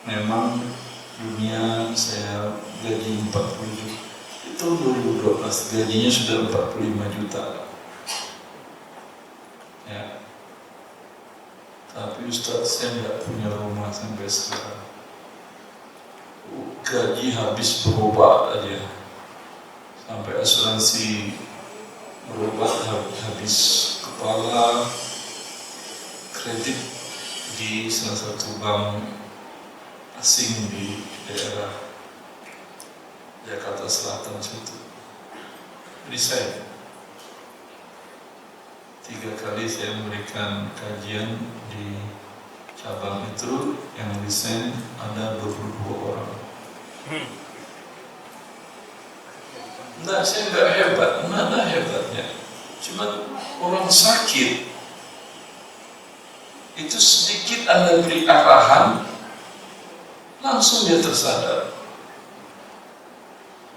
Memang dunia saya gaji 40 juta. Itu 2012 gajinya sudah 45 juta. Ya. Tapi Ustaz, saya nggak punya rumah sampai sekarang. Gaji habis berobat aja. Sampai asuransi berobat habis kepala, kredit di salah satu bank asing di daerah Jakarta Selatan situ. Resign. 3 kali saya memberikan kajian di cabang itu, yang resign ada 22 orang. Enggak, saya enggak hebat, mana hebatnya? Cuman orang sakit itu sedikit Anda beri arahan, langsung dia tersadar.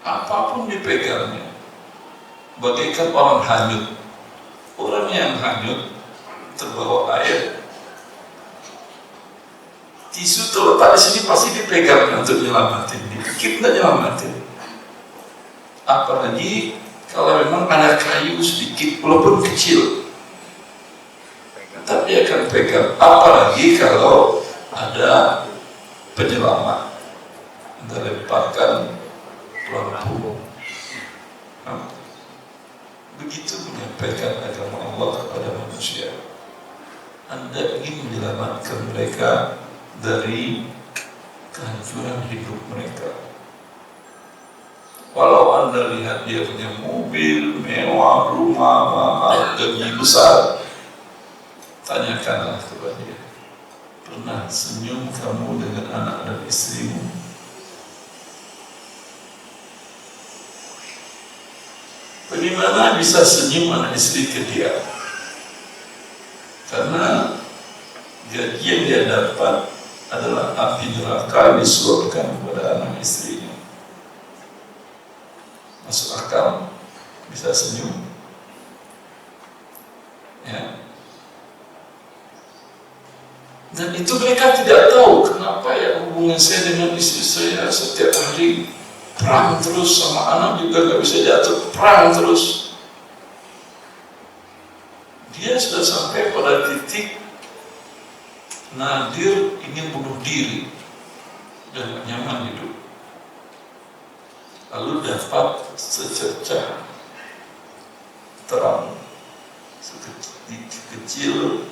Apapun dipegangnya, bagaikan orang hanyut. Orang yang hanyut terbawa air, tisu terletak di sini pasti dipegang untuk nyelamatin, dipikir tidak nyelamatin. Apalagi kalau memang ada kayu sedikit, walaupun kecil, tapi akan pegang. Apalagi kalau ada penyelamat, Anda lemparkan lampu. Begitu menyampaikan agama Allah kepada manusia. Anda ingin menyelamatkan mereka dari kehancuran hidup mereka. Walau Anda lihat dia punya mobil mewah, rumah mahal, gaji besar, tanyakanlah kepada dia, pernah senyum kamu dengan anak dan istrimu? Bagaimana bisa senyum anak istri ke dia? Karena gaji yang dia dapat adalah api neraka yang disuapkan kepada anak istrinya. Masuk akal? Bisa senyum? Ya. Dan itu mereka tidak tahu kenapa ya hubungan saya dengan istri saya setiap hari perang terus, sama anak juga nggak bisa diatur, perang terus. Dia sudah sampai pada titik Nadir ingin bunuh diri dan gak nyaman hidup. Lalu dapat secercah terang, kecil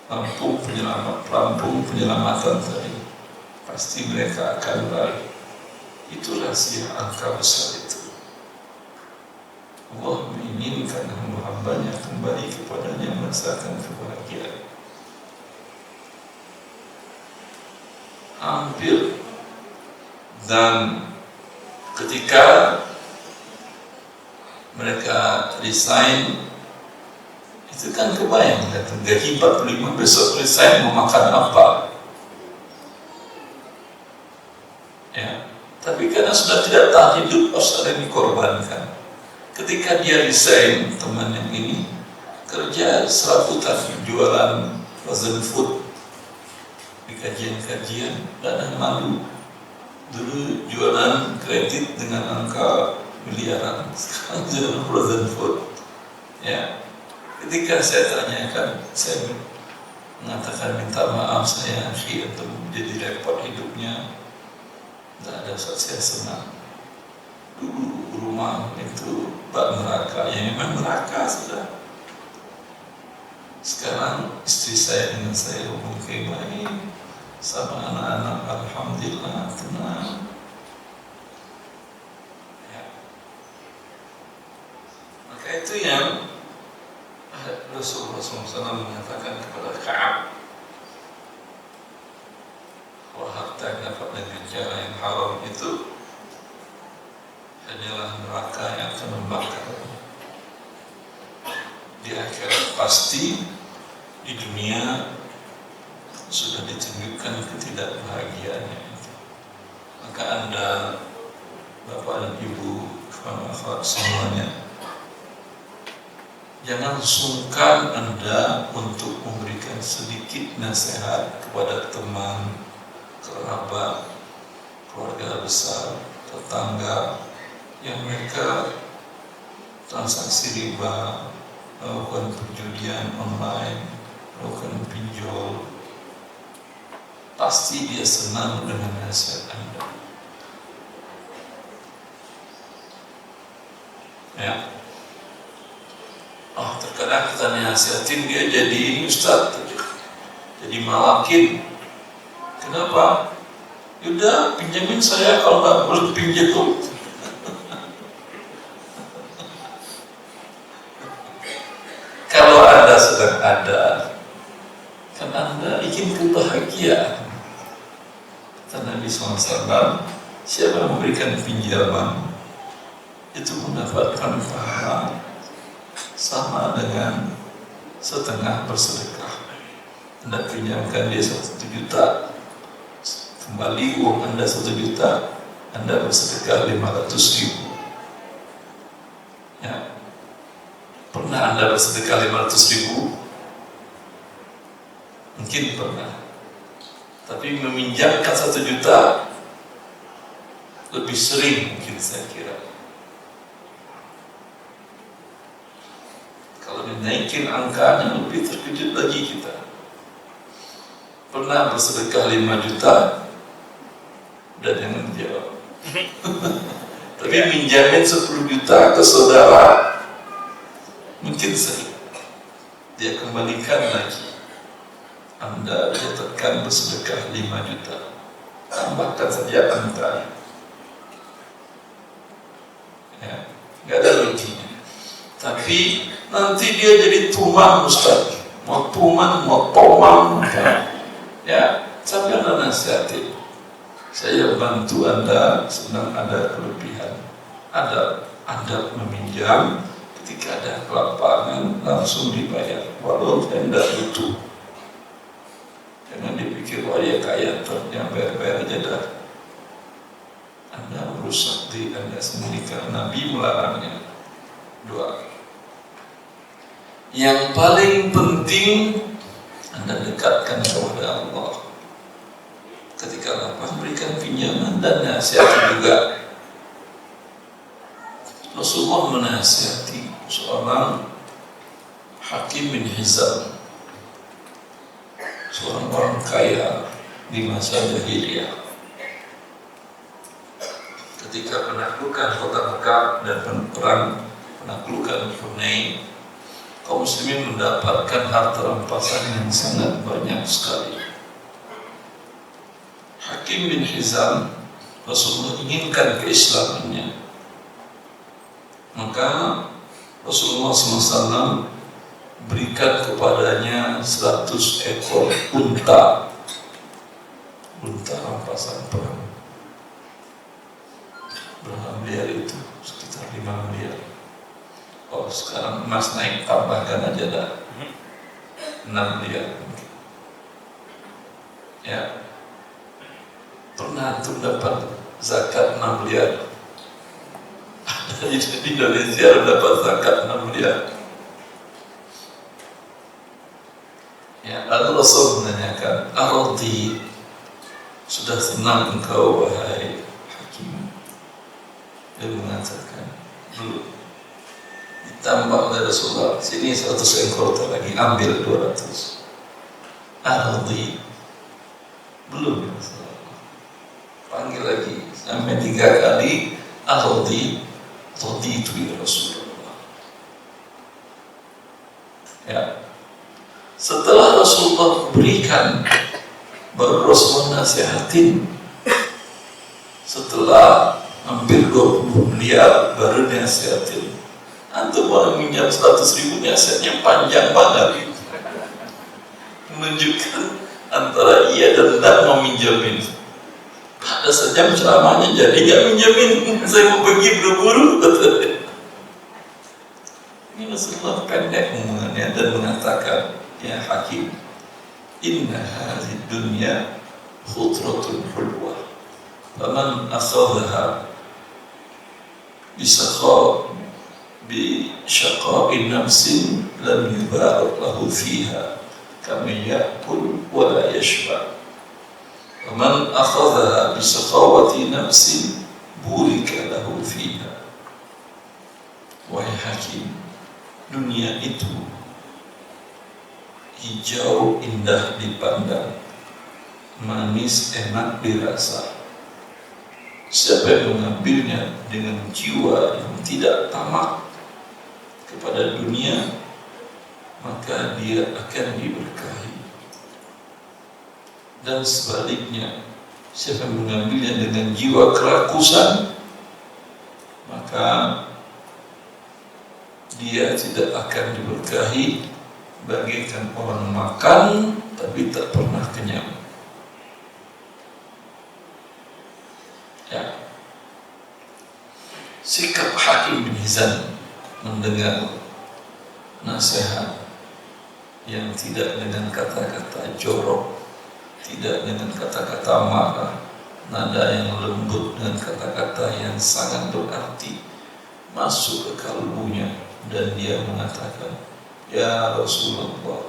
lampu penyelamatan tadi. Pasti mereka akan lari. Itu rahasia angka besar itu. Allah menginginkan hamba-hambanya kembali kepadanya merasakan kebahagiaan. Hampir. Dan ketika mereka resign, itu kan kebayang, gaji 45 besok resign mau makan apa? Ya, tapi karena sudah tidak tahan hidup harus ada yang dikorbankan. Ketika dia resign, teman yang ini kerja serabutan, jualan frozen food di kajian-kajian, dan ada malu. Dulu jualan kredit dengan angka miliaran, sekarang jualan frozen food. Ya, ketika saya tanyakan, saya mengatakan minta maaf saya untuk jadi repot hidupnya. Tidak ada saat saya senang. Dulu rumah itu bak neraka, ya memang neraka sudah. Sekarang istri saya dengan saya hubungan baik, sama anak-anak alhamdulillah tenang. Ya. Maka itu yang Rasulullah SAW mengatakan kepada Ka'ab, bahwa harta yang dapat dengan cara yang haram itu hanyalah neraka yang akan membakar. Di akhirat pasti, di dunia sudah ditunjukkan ketidakbahagiaannya itu. Maka Anda, Bapak dan Ibu, akhwat semuanya, jangan sungkan Anda untuk memberikan sedikit nasihat kepada teman, kerabat, keluarga besar, tetangga yang mereka transaksi riba, melakukan perjudian online, melakukan pinjol. Pasti dia senang dengan nasihat Anda. Ya. Oh, terkadang kita nasihatin dia jadi ustaz, jadi malakin. Kenapa? Yaudah pinjamin saya, kalau nggak boleh pinjam. Kalau Anda sedang ada, kan Anda ingin kebahagiaan. Kata Nabi SAW, siapa yang memberikan pinjaman itu mendapatkan pahala sama dengan setengah bersedekah. Anda pinjamkan dia 1 juta, kembali uang Anda 1 juta, Anda bersedekah 500.000. Ya. Pernah Anda bersedekah 500.000? Mungkin pernah. Tapi meminjamkan 1 juta lebih sering mungkin saya kira. Kalau dinaikin angkanya lebih terkejut lagi kita. Pernah bersedekah 5 juta? Udah jangan jawab. Tapi minjamin 10 juta ke saudara, mungkin sering. Dia kembalikan lagi. Anda catatkan bersedekah 5 juta. Tambahkan saja angkanya. Ya, nggak ada ruginya. Tapi nanti dia jadi tuman Ustaz. Mau tuman, mau tomang. Ya, sampai Anda nasihatin. Saya bantu Anda sedang ada kelebihan. Ada Anda meminjam, ketika ada kelapangan langsung dibayar, walau saya tidak butuh. Jangan dipikir wah ya kaya yang bayar-bayar aja dah. Anda merusak diri Anda sendiri karena Nabi melarangnya. 2. Yang paling penting Anda dekatkan kepada Allah. Ketika lapang berikan pinjaman dan nasihat juga. Rasulullah menasihati seorang Hakim bin Hizam. seorang orang kaya di masa jahiliyah. Ketika penaklukan kota Mekah dan perang penaklukan Hunain, kaum muslimin mendapatkan harta rampasan yang sangat banyak sekali. Hakim bin Hizam, Rasulullah inginkan keislamannya, maka Rasulullah SAW berikan kepadanya 100 ekor unta rampasan perang. Berapa miliar itu? Sekitar 5 miliar. Oh, sekarang emas naik, tambahkan aja dah 6 miliar. Ya, pernah tuh dapat zakat 6 miliar. Di Indonesia dapat zakat 6 miliar. Ya, lalu Rasul menanyakan, "Aradi, sudah senang engkau wahai Hakim?" Dia mengatakan, "Belum." Ditambah oleh Rasulullah, "Sini 100 ekor lagi, ambil 200. Aradi, belum." Ya Rasulullah. Panggil lagi sampai 3 kali. Aradi, raditu ya Rasulullah. Ya. Setelah Rasulullah berikan, baru Rasulullah nasihatin. Setelah hampir 20 miliar baru nasihatin. Antum orang minjam 100.000, nasihatnya panjang banget. Menunjukkan antara iya dan tidak mau minjamin. Ada sejam ceramahnya jadi gak minjamin. Saya mau pergi buru-buru. Ini Rasulullah pendek omongannya dan mengatakan, "Ya Hakim, inna hadhihi dunya khudratun hulwah, faman akhadhaha bisyaqa'in nafsin lam yubarak lahu fiha kama ya'kul wa la yashba, faman akhadhaha bisaqawati nafsin burika lahu fiha." Wahai Hakim, dunia itu hijau indah dipandang, manis enak dirasa. Siapa yang mengambilnya dengan jiwa yang tidak tamak kepada dunia, maka dia akan diberkahi. Dan sebaliknya, siapa yang mengambilnya dengan jiwa kerakusan, maka dia tidak akan diberkahi, bagaikan orang makan tapi tak pernah kenyang. Ya. Sikap Hakim bin Hizam mendengar nasihat yang tidak dengan kata-kata jorok, tidak dengan kata-kata marah, nada yang lembut dan kata-kata yang sangat berarti masuk ke kalbunya, dan dia mengatakan, "Ya Rasulullah,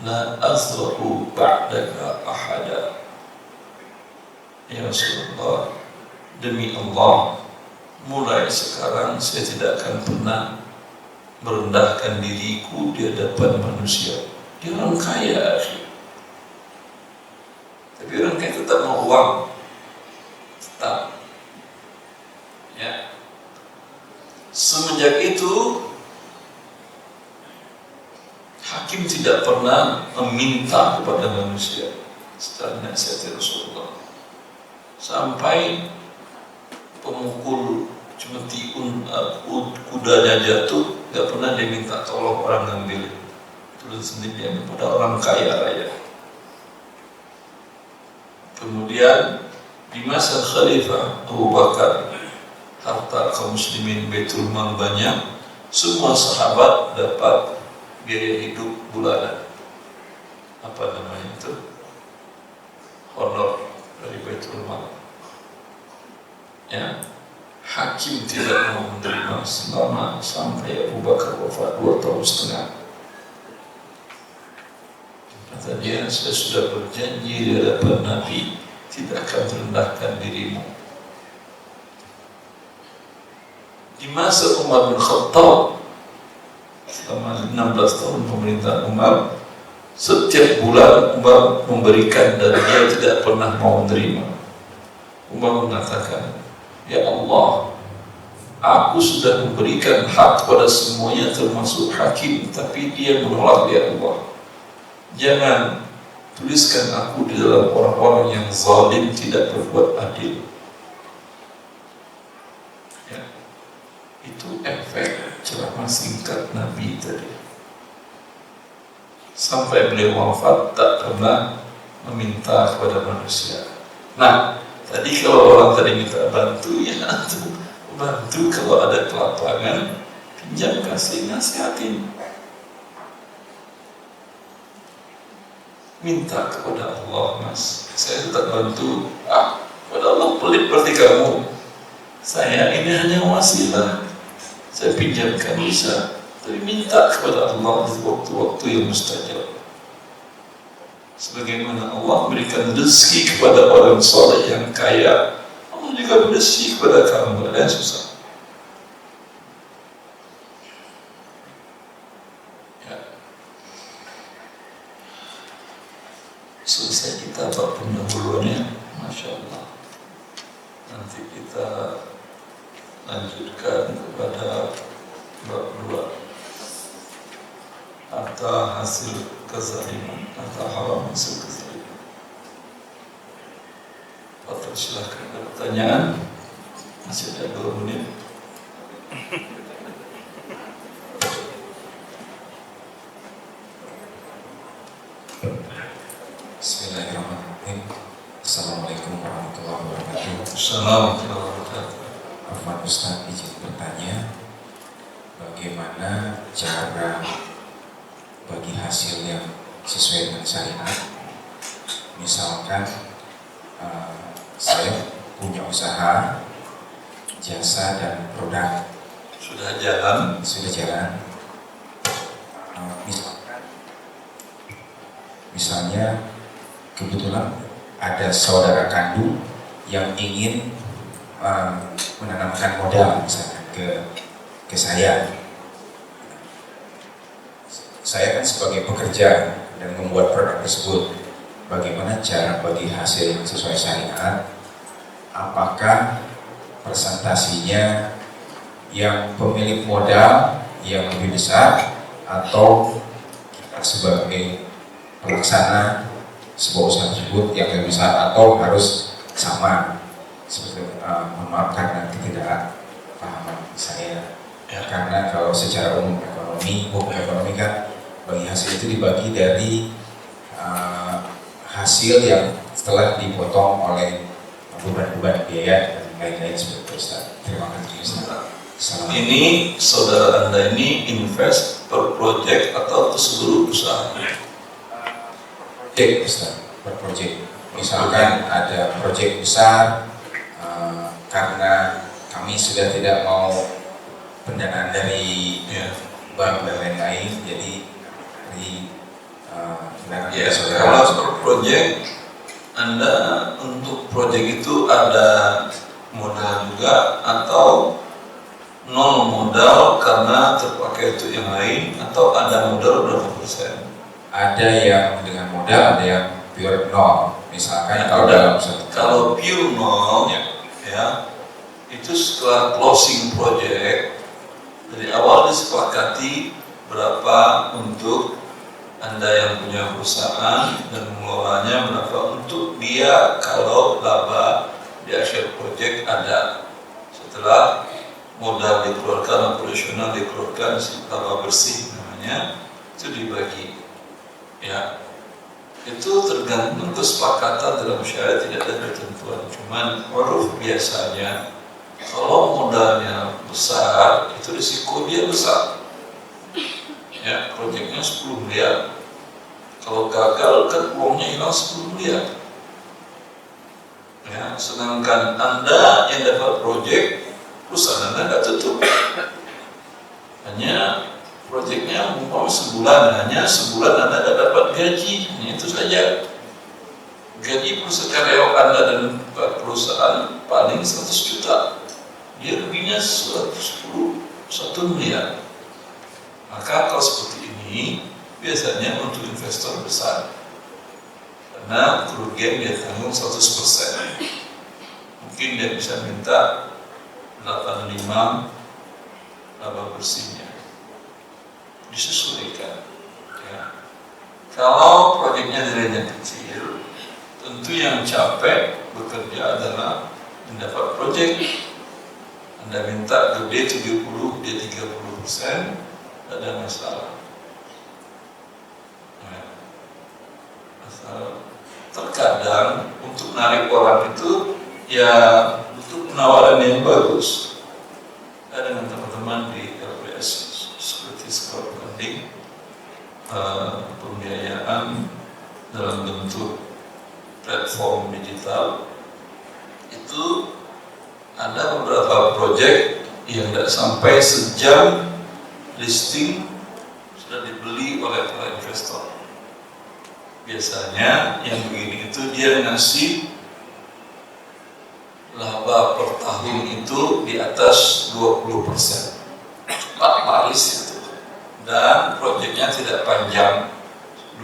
la azra'u ba'daka ahada." Ya Rasulullah, demi Allah, mulai sekarang saya tidak akan pernah merendahkan diriku di hadapan manusia. Dia orang kaya, tapi orang kaya tetap mau uang, tetap. Ya. Semenjak itu Hakim tidak pernah meminta kepada manusia setelah nasihat Rasulullah. Sampai pemukul cemeti kudanya jatuh, gak pernah dia minta tolong orang ngambil. Itu sendiri dia pada orang kaya raya. Kemudian di masa Khalifah Abu Bakar, harta kaum muslimin Baitul Mal banyak, semua sahabat dapat biaya hidup bulanan. Apa namanya itu? Honor dari Baitul Mal. Ya, Hakim tidak mau menerima selama sampai Abu Bakar wafat 2,5 tahun. Kata dia, "Saya sudah berjanji di hadapan Nabi tidak akan merendahkan dirimu." Di masa Umar bin Khattab, selama 16 tahun pemerintahan Umar, Setiap bulan Umar memberikan dan dia tidak pernah mau menerima. Umar mengatakan, ya Allah, aku sudah memberikan hak pada semuanya termasuk hakim, tapi dia menolak. Ya Allah, jangan tuliskan aku di dalam orang-orang yang zalim, tidak berbuat adil. Ya, itu efek ceramah singkat Nabi tadi. Sampai beliau wafat tak pernah meminta kepada manusia. Nah, tadi kalau orang tadi minta bantu, ya bantu kalau ada kelapangan, pinjam, kasih, nasihatin. Minta kepada Allah, Mas, saya tak bantu. Kepada Allah pelit berarti kamu. Saya ini hanya wasilah, saya pinjamkan bisa, tapi minta kepada Allah di waktu-waktu yang mustajab. Sebagaimana Allah berikan rezeki kepada orang soleh yang kaya, Allah juga beri rezeki kepada kamu yang susah. Ya. Selesai kita bab pendahuluannya, Masya Allah. Nanti kita lanjutkan kepada bab 2. Harta hasil kezaliman, harta haram hasil kezaliman. Pak, silakan ada pertanyaan. Masih ada 2 menit. Bismillahirrahmanirrahim. Assalamualaikum warahmatullahi wabarakatuh. Assalamualaikum warahmatullahi wabarakatuh. Ahmad Ustaz izin bertanya, bagaimana cara bagi hasil yang sesuai dengan syariat? Misalkan saya punya usaha jasa dan produk Sudah jalan. Misalnya kebetulan ada saudara kandung yang ingin menanamkan modal misalnya ke saya. Saya kan sebagai pekerja dan membuat produk tersebut, bagaimana cara bagi hasil sesuai syariat? Apakah presentasinya yang pemilik modal yang lebih besar, atau kita sebagai pelaksana sebuah usaha tersebut yang lebih besar, atau harus sama? Seperti maaf karena ketidakpahaman saya. Ya, karena kalau secara umum hukum ekonomi kan bagi hasil itu dibagi dari hasil yang setelah dipotong oleh beban-beban biaya dan lain-lain seperti itu, Ustaz. Terima kasih, Ustaz. Ini saudara Anda ini invest per project atau seluruh usaha? Project, Ustaz, per project. Misalkan ada project besar, karena kami sudah tidak mau pendanaan dari bank dan lain-lain, jadi dari kalau per project, Anda untuk project itu ada modal juga atau nol modal karena terpakai untuk yang lain, atau ada modal berapa persen? Ada yang dengan modal, ada yang pure nol. Misalkan kalau pure nol, ya, itu setelah closing project dari awal disepakati berapa untuk Anda yang punya perusahaan dan mengelolanya, berapa untuk dia kalau laba di akhir project ada. Setelah modal dikeluarkan, operasional dikeluarkan, laba bersih namanya, itu dibagi. Ya, itu tergantung kesepakatan dalam syariat, tidak ada ketentuan. Cuman uruf biasanya kalau modalnya besar, itu risiko dia besar. Ya, proyeknya 10 miliar. Kalau gagal kan uangnya hilang 10 miliar. Ya, sedangkan Anda yang dapat proyek, perusahaan Anda nggak tutup. Hanya proyeknya umpama sebulan, hanya sebulan Anda nggak dapat gaji, itu saja. Gaji karyawan Anda dan perusahaan paling 100 juta. Dia ruginya 1 miliar. Maka kalau seperti ini biasanya untuk investor besar, karena kerugian dia tanggung 100%. Mungkin dia bisa minta 85 laba bersihnya, disesuaikan. Ya. Kalau proyeknya nilainya kecil, tentu yang capek bekerja adalah mendapat proyek. Anda minta gede 70, dia 30%, tidak ada masalah. Terkadang untuk narik orang itu ya butuh penawaran yang bagus. Ada dengan teman-teman di LPS seperti crowdfunding, pembiayaan dalam bentuk platform digital, itu ada beberapa proyek yang tidak sampai sejam listing sudah dibeli oleh para investor. Biasanya yang begini itu dia ngasih laba per tahun itu di atas 20%, cepat laris itu, dan proyeknya tidak panjang,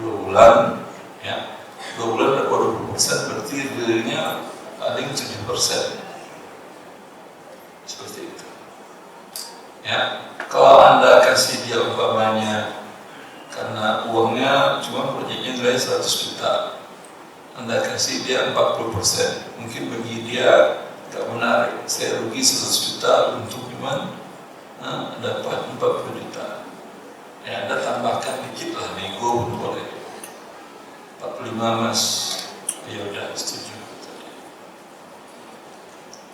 2 bulan, ya, 2 bulan dan 20%, berarti realnya paling 7%, seperti itu. Ya, kalau Anda kasih dia umpamanya karena uangnya cuma proyeknya nilai 100 juta, Anda kasih dia 40%, mungkin bagi dia gak menarik. Saya rugi 100 juta untuk cuma dapat 40 juta. Ya, Anda tambahkan dikit lah, nego pun boleh. 45 mas, ya udah setuju.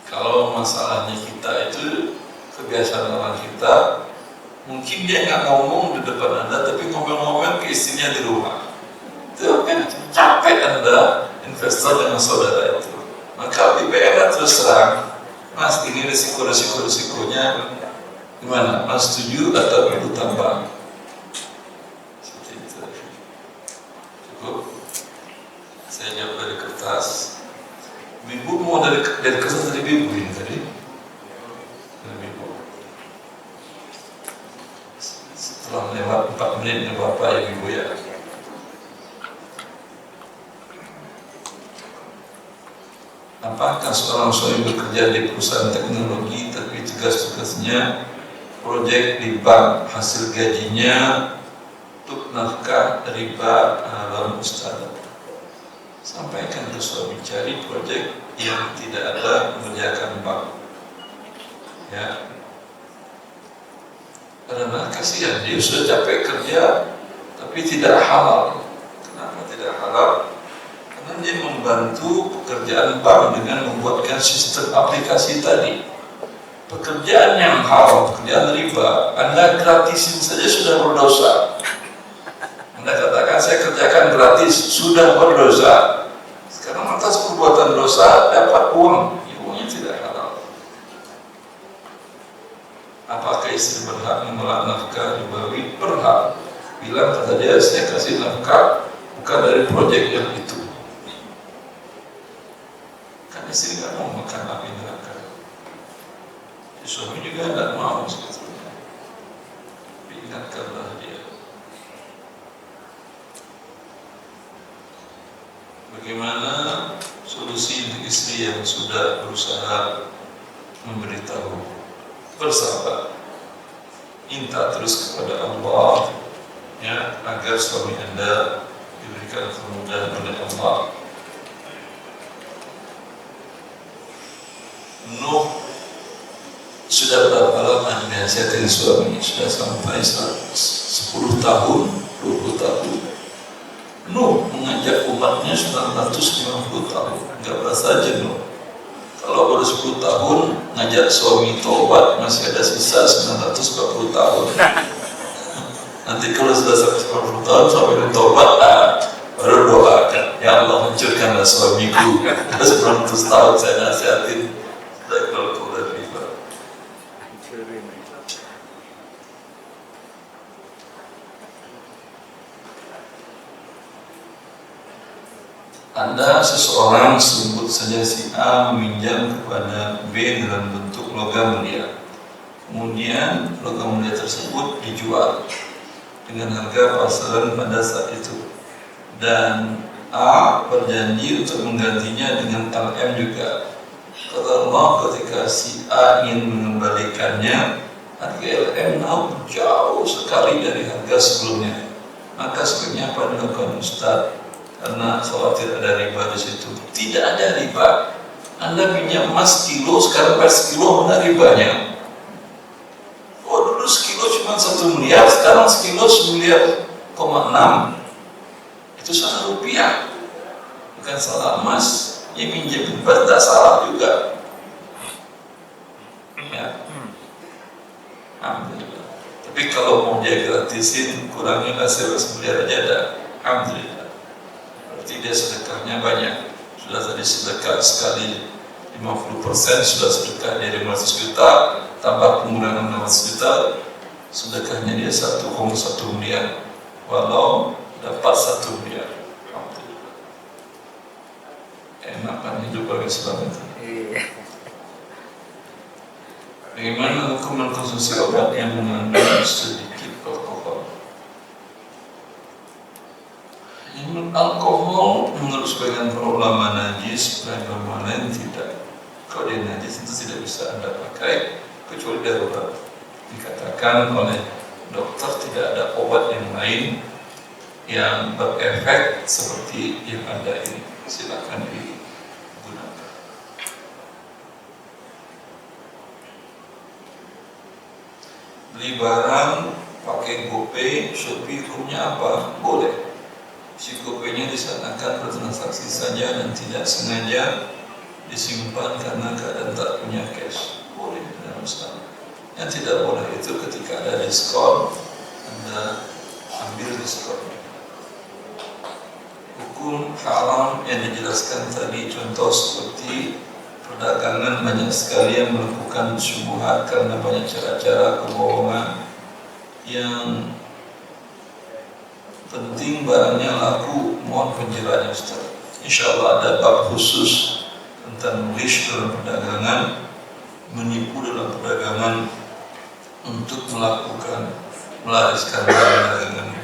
Kalau masalahnya kita itu kebiasaan orang kita, mungkin dia nggak ngomong di depan Anda, tapi ngomel-ngomel ke istrinya di rumah. Itu kan capek Anda investor dengan saudara itu. Maka lebih baik Anda terus terang, Mas, ini risikonya gimana? Mas setuju atau perlu tambah? Seperti itu. Cukup. Saya jawab dari kertas. Ibu mau dari kertas dari ibu ini tadi. Setelah lewat 4 menit Bapak ya Ibu ya. Apakah seorang suami bekerja di perusahaan teknologi tapi tugas-tugasnya proyek di bank, hasil gajinya untuk nafkah riba haram Ustaz? Sampaikan ke suami, cari proyek yang tidak ada mengerjakan bank. Ya. Karena kasihan dia sudah capek kerja tapi tidak halal. Kenapa tidak halal? Karena dia membantu pekerjaan bank dengan membuatkan sistem aplikasi tadi. Pekerjaan yang halal, pekerjaan riba, Anda gratisin saja sudah berdosa. Anda katakan saya kerjakan gratis, sudah berdosa. Sekarang atas perbuatan dosa dapat uang, uangnya tidak halal. Apakah istri berhak menolak nafkah ribawi? Berhak. Bilang kata dia, saya kasih nafkah bukan dari proyek yang itu. Kan istri nggak mau makan api neraka. Suami juga tidak mau sebetulnya. Ingatkanlah dia. Bagaimana solusi untuk istri yang sudah berusaha memberitahu? Bersabar, minta terus kepada Allah, ya, agar suami Anda diberikan kemudahan oleh Allah. Nuh sudah berapa lama dinasihatin suami? Sudah sampai 10 tahun, 20 tahun. Nuh mengajak umatnya 950 tahun, nggak berasa jenuh. Kalau baru 10 tahun ngajak suami tobat, masih ada sisa 940 tahun. Nanti kalau sudah sampai 10 tahun suami tobat, baru doakan, ya Allah hancurkanlah suamiku. 900 tahun saya nasihatin, sudah kalau dan riba. Anda seseorang, sebut saja si A, meminjam kepada B dalam bentuk logam mulia. Kemudian logam mulia tersebut dijual. dengan harga pasaran pada saat itu, dan A berjanji untuk menggantinya dengan LM juga. Kata Allah, ketika si A ingin mengembalikannya, harga LM jauh sekali dari harga sebelumnya. Maka sebenarnya apa dilakukan Ustaz? Karena khawatir ada riba di situ. Tidak ada riba. Anda pinjam emas kilo, sekarang per kilo mana ribanya? Oh, dulu sekilo cuma 1 miliar, sekarang sekilo 1,6 miliar. Itu salah rupiah, bukan salah emas. Yang pinjam bebas tidak salah juga. Ya. Alhamdulillah. Tapi kalau mau dia gratisin, kurangnya kasih 1 miliar aja ada. Alhamdulillah. Berarti dia sedekahnya banyak. Sudah tadi sedekah sekali 50%, sudah sedekah dari 500 juta, tambah pengurangan 500 juta, sedekahnya dia 1,1 miliar. Walau dapat 1 miliar. Alhamdulillah. Enak kan hidup bagi Islam itu. Bagaimana hukum mengkonsumsi obat yang mengandung sedikit alkohol? Alkohol menurut sebagian para ulama najis, sebagian ulama lain tidak. Kalau dia najis itu tidak bisa Anda pakai kecuali darurat. Dikatakan oleh dokter tidak ada obat yang lain yang berefek seperti yang ada ini. Silakan digunakan. Beli barang pakai GoPay, Shopee, hukumnya apa? Boleh. Si GoPay-nya disanakan bertransaksi saja dan tidak sengaja disimpan karena keadaan tak punya cash. Boleh, tidak masalah. Yang tidak boleh itu ketika ada diskon, Anda ambil diskon. Hukum haram yang dijelaskan tadi, contoh seperti perdagangan banyak sekali yang melakukan syubhat karena banyak cara-cara kebohongan. Yang penting barangnya laku, mohon pencerahannya Ustaz. Insyaallah ada bab khusus tentang ghish dalam perdagangan, menipu dalam perdagangan untuk melariskan barang dagangannya.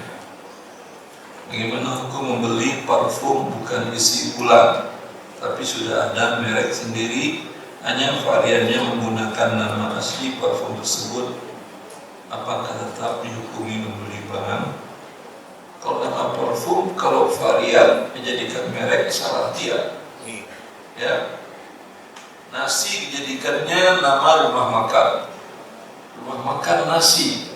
Bagaimana hukum membeli parfum bukan isi ulang, tapi sudah ada merek sendiri, hanya variannya menggunakan nama asli parfum tersebut? Apakah tetap dihukumi membeli barang? Kalau nama parfum, kalau varian menjadikan merek, salah dia. Ya, nasi dijadikannya nama rumah makan nasi.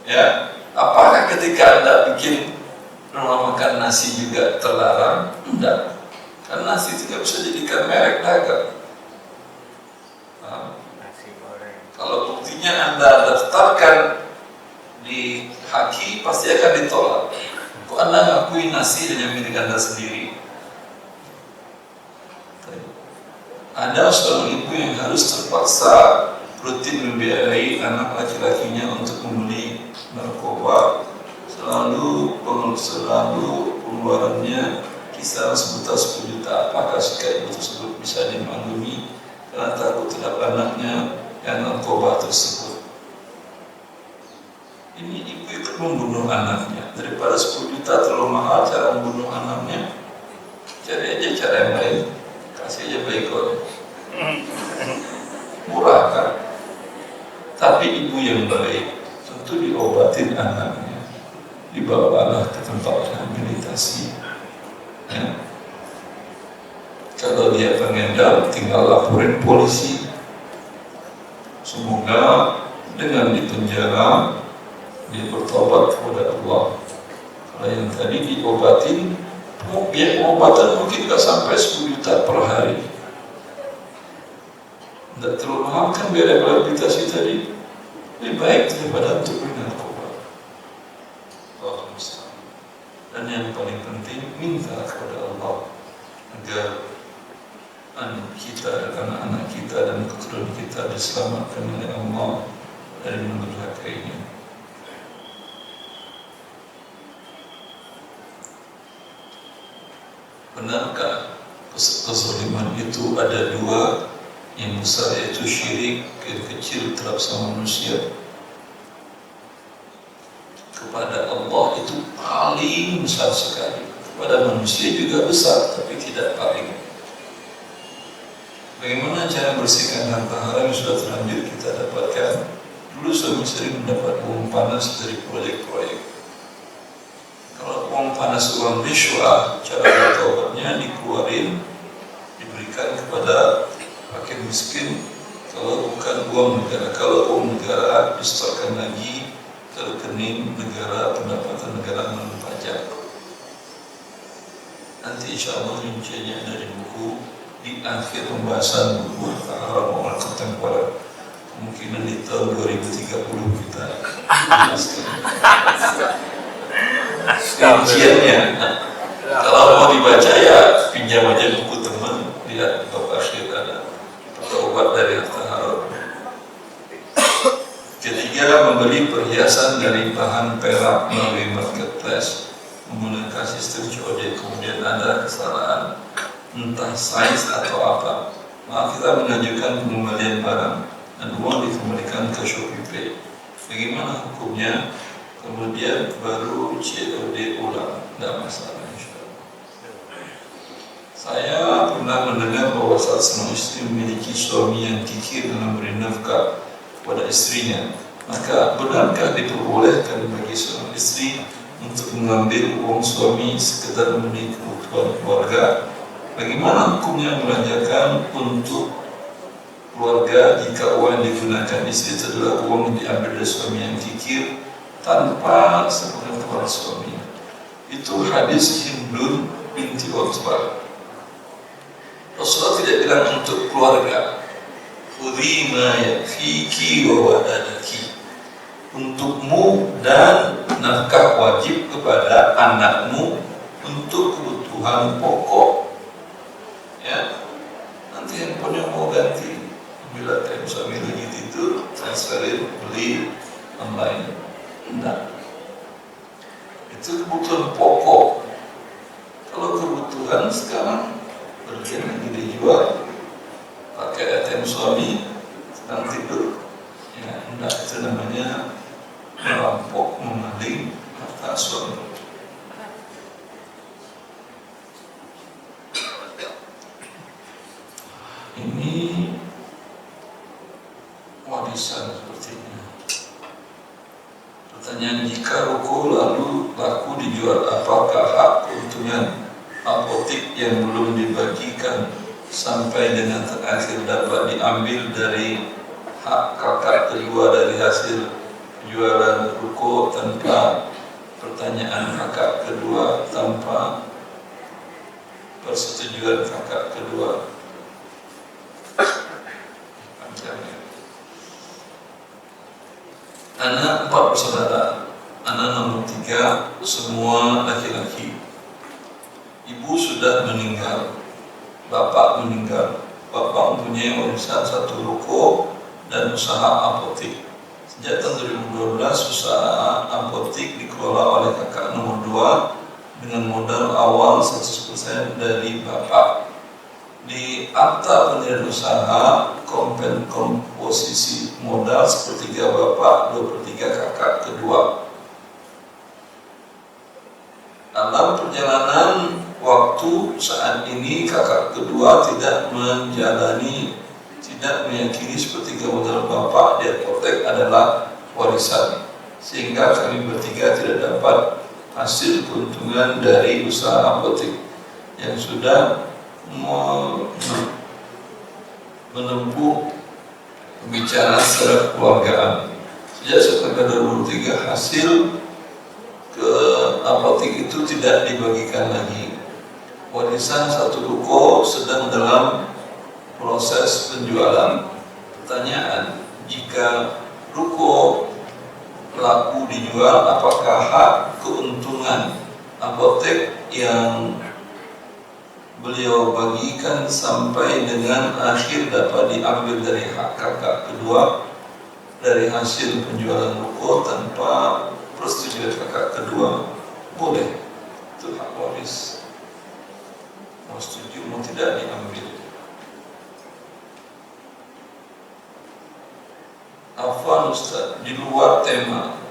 Ya, apakah ketika Anda bikin rumah makan nasi juga terlarang? Tidak, karena nasi tidak bisa dijadikan merek dagang. Kalau buktinya Anda daftarkan di Haki, pasti akan ditolak. Kok Anda ngakui nasi hanya milik Anda sendiri? Ada seorang ibu yang harus terpaksa rutin membiayai anak laki-lakinya untuk membeli narkoba. Selalu pengeluarannya kisaran sekitar 10 juta. Apakah sikap ibu tersebut bisa dimaklumi karena takut terhadap anaknya yang narkoba tersebut? Ini ibu ikut membunuh anaknya. Daripada 10 juta terlalu mahal cara membunuh anaknya, cari aja cara yang lain. Kasih aja baikon, murah kan? Tapi ibu yang baik tentu diobatin anaknya, dibawalah ke tempat rehabilitasi. Ya. Kalau dia pengedar, tinggal laporin polisi. Semoga dengan dipenjara dia bertobat kepada Allah. Kalau yang tadi diobatin, biaya pengobatan mungkin tidak sampai 10 juta per hari. Tidak terlalu mahal kan biaya rehabilitasi tadi. Lebih baik daripada untuk narkoba. Allah musta'an. Dan yang paling penting, minta kepada Allah agar anak kita dan anak-anak kita dan keturunan kita diselamatkan oleh Allah dari neraka ini. Benarkah kezaliman itu ada dua, yang besar yaitu syirik, yang kecil terhadap sama manusia? besar sekali. Pada manusia juga besar, tapi tidak paling. Bagaimana cara bersihkan harta haram yang sudah terlanjur kita dapatkan? Dulu suami sering mendapat uang panas dari proyek-proyek. Kalau uang panas, uang rishwa, cara bertobatnya dikeluarin, diberikan kepada fakir miskin. Kalau bukan uang negara, kalau uang negara disetorkan lagi ke rekening negara, pendapatan negara melalui pajak. Nanti insya Allah rinciannya dari buku di akhir pembahasan buku harta haram maupun kontemporer. Kemungkinan di tahun 2030 kita jelaskan rinciannya. Kalau mau dibaca ya pinjam aja buku teman, lihat di bab akhir ada obat dari harta haram. Ketiga, membeli perhiasan dari bahan perak melalui marketplace menggunakan sistem COD. Kemudian ada kesalahan entah size atau apa, maka kita mengajukan pengembalian barang dan uang dikembalikan ke Shopee Pay. Bagaimana hukumnya? Kemudian baru COD ulang, tidak masalah insyaallah. Saya pernah mendengar bahwa saat seorang istri memiliki suami yang kikir dalam memberi nafkah pada istrinya, maka benarkah diperbolehkan bagi seorang istri untuk mengambil uang suami sekedar memenuhi kebutuhan keluarga? Bagaimana hukumnya belanjakan untuk keluarga jika uang yang digunakan istri itu adalah uang yang diambil dari suami yang kikir tanpa sepengetahuan suami? Itu hadis Hindun binti Utbah. Rasulullah tidak bilang untuk keluarga, khudhi ma yakfiki wa waladaki, untukmu dan nafkah wajib kepada anakmu untuk kebutuhan pokok. Ya, nanti handphonenya mau ganti, bila time suami lagi tidur, transferin, beli online. Enggak. Itu kebutuhan pokok. Kalau kebutuhan sekarang berlian lagi dijual, pakai ATM suami sedang tidur, ya enggak, itu namanya merampok, memaling harta suami. Ini warisan sepertinya. Pertanyaan, jika ruko lalu laku dijual, apakah hak keuntungan apotik yang belum dibagikan sampai dengan terakhir dapat diambil dari hak kakak kedua dari hasil jualan ruko tanpa pertanyaan kakak kedua, tanpa persetujuan kakak kedua? Anak 4 bersaudara, anak nomor 3 semua laki-laki. Ibu sudah meninggal, bapak meninggal. Bapak mempunyai warisan 1 ruko dan usaha apotik. Sejak tahun 2012 usaha apotik dikelola oleh kakak nomor 2 dengan modal awal 100% dari bapak. Di akta pendirian usaha komposisi modal sepertiga bapak, 2/3 kakak kedua. Dalam perjalanan waktu saat ini kakak kedua tidak meyakini sepertiga modal bapak di apotek adalah warisan, sehingga kami bertiga tidak dapat hasil keuntungan dari usaha apotek yang sudah menempuh pembicaraan secara kekeluargaan. Sejak September 2003 hasil ke apotek itu tidak dibagikan lagi. Warisan 1 ruko sedang dalam proses penjualan. Pertanyaan, jika ruko laku dijual, apakah hak keuntungan apotek yang beliau bagikan sampai dengan akhir dapat diambil dari hak kakak kedua dari hasil penjualan ruko tanpa persetujuan kakak kedua? Boleh, itu hak waris. Mau setuju mau tidak diambil. Afwan Ustaz, di luar tema,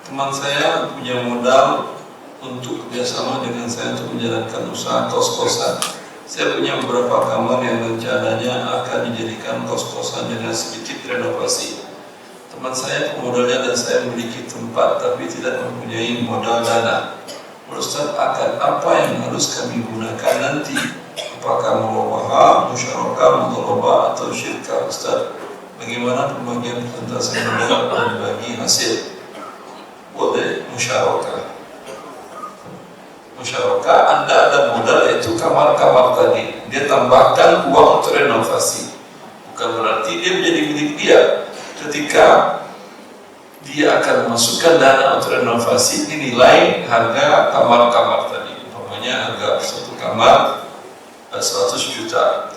teman saya punya modal untuk kerjasama dengan saya untuk menjalankan usaha kos-kosan. Saya punya beberapa kamar yang rencananya akan dijadikan kos-kosan dengan sedikit renovasi. Teman saya pemodalnya dan saya memiliki tempat tapi tidak mempunyai modal dana. Menurut Ustaz, akan apa yang harus kami gunakan nanti? Apakah murabaha, musyarakah, mudharabah atau syirkah? Ustaz, bagaimana pembagian persentase modal dan bagi hasil? Boleh musyarakah. Musyarakah, Anda ada modal yaitu kamar-kamar tadi, dia tambahkan uang untuk renovasi, bukan berarti dia menjadi milik dia. Ketika dia akan memasukkan dana untuk renovasi, dinilai harga kamar-kamar tadi, umpamanya harga satu kamar 100 juta,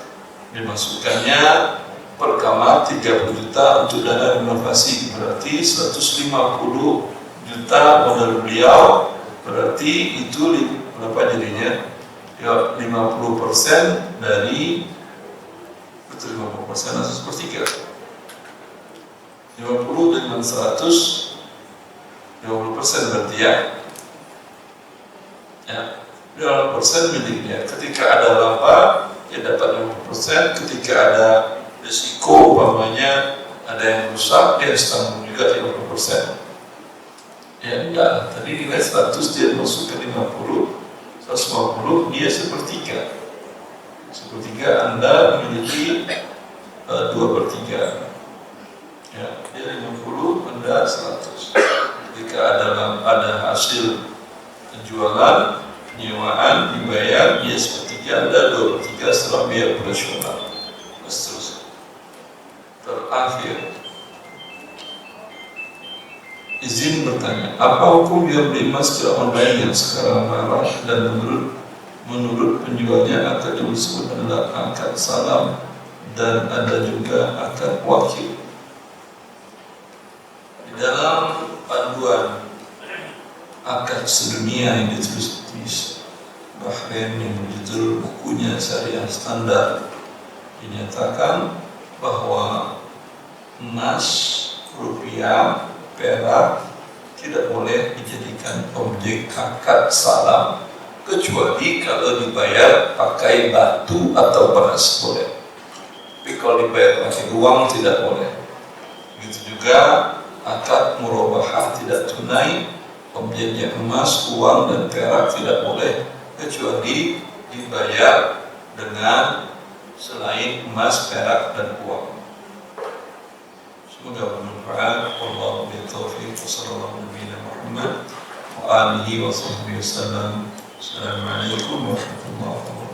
dimasukkannya per kamar 30 juta untuk dana renovasi, berarti 150 juta modal beliau. Berarti itu berapa jadinya? Ya 50% dari, betul 50% atau sepertiga. 50 dengan 100, 50% berarti ya. Ya, 50% miliknya. Ketika ada laba, dia dapat 50%. Ketika ada risiko, umpamanya ada yang rusak, dia harus tanggung juga 50%. Ya enggak, tadi nilai 100 dia masuk ke 50, 150 dia sepertiga. Sepertiga Anda memiliki 2/3. Ya, dia 50, Anda 100. Ketika ada hasil penjualan, penyewaan, dibayar, dia sepertiga, Anda 2/3 setelah biaya operasional. Terus terakhir, izin bertanya, apa hukum jual beli emas secara online yang sekarang marak dan menurut penjualnya akan disebut adalah akad salam dan ada juga akad wakil. Di dalam panduan akad sedunia yang ditulis di Bahrain yang berjudul bukunya Syariah Standar, dinyatakan bahwa emas, rupiah, perak tidak boleh dijadikan objek akad salam kecuali kalau dibayar pakai batu atau beras boleh. Tapi kalau dibayar pakai uang tidak boleh. Begitu juga akad murabahah tidak tunai, objeknya emas, uang dan perak tidak boleh kecuali dibayar dengan selain emas, perak dan uang. Semoga bermanfaat. Wallahu bi'taufiq wa sallallahu alaihi Muhammad wa alihi wa sahbihi wasallam. Assalamualaikum warahmatullahi wabarakatuh.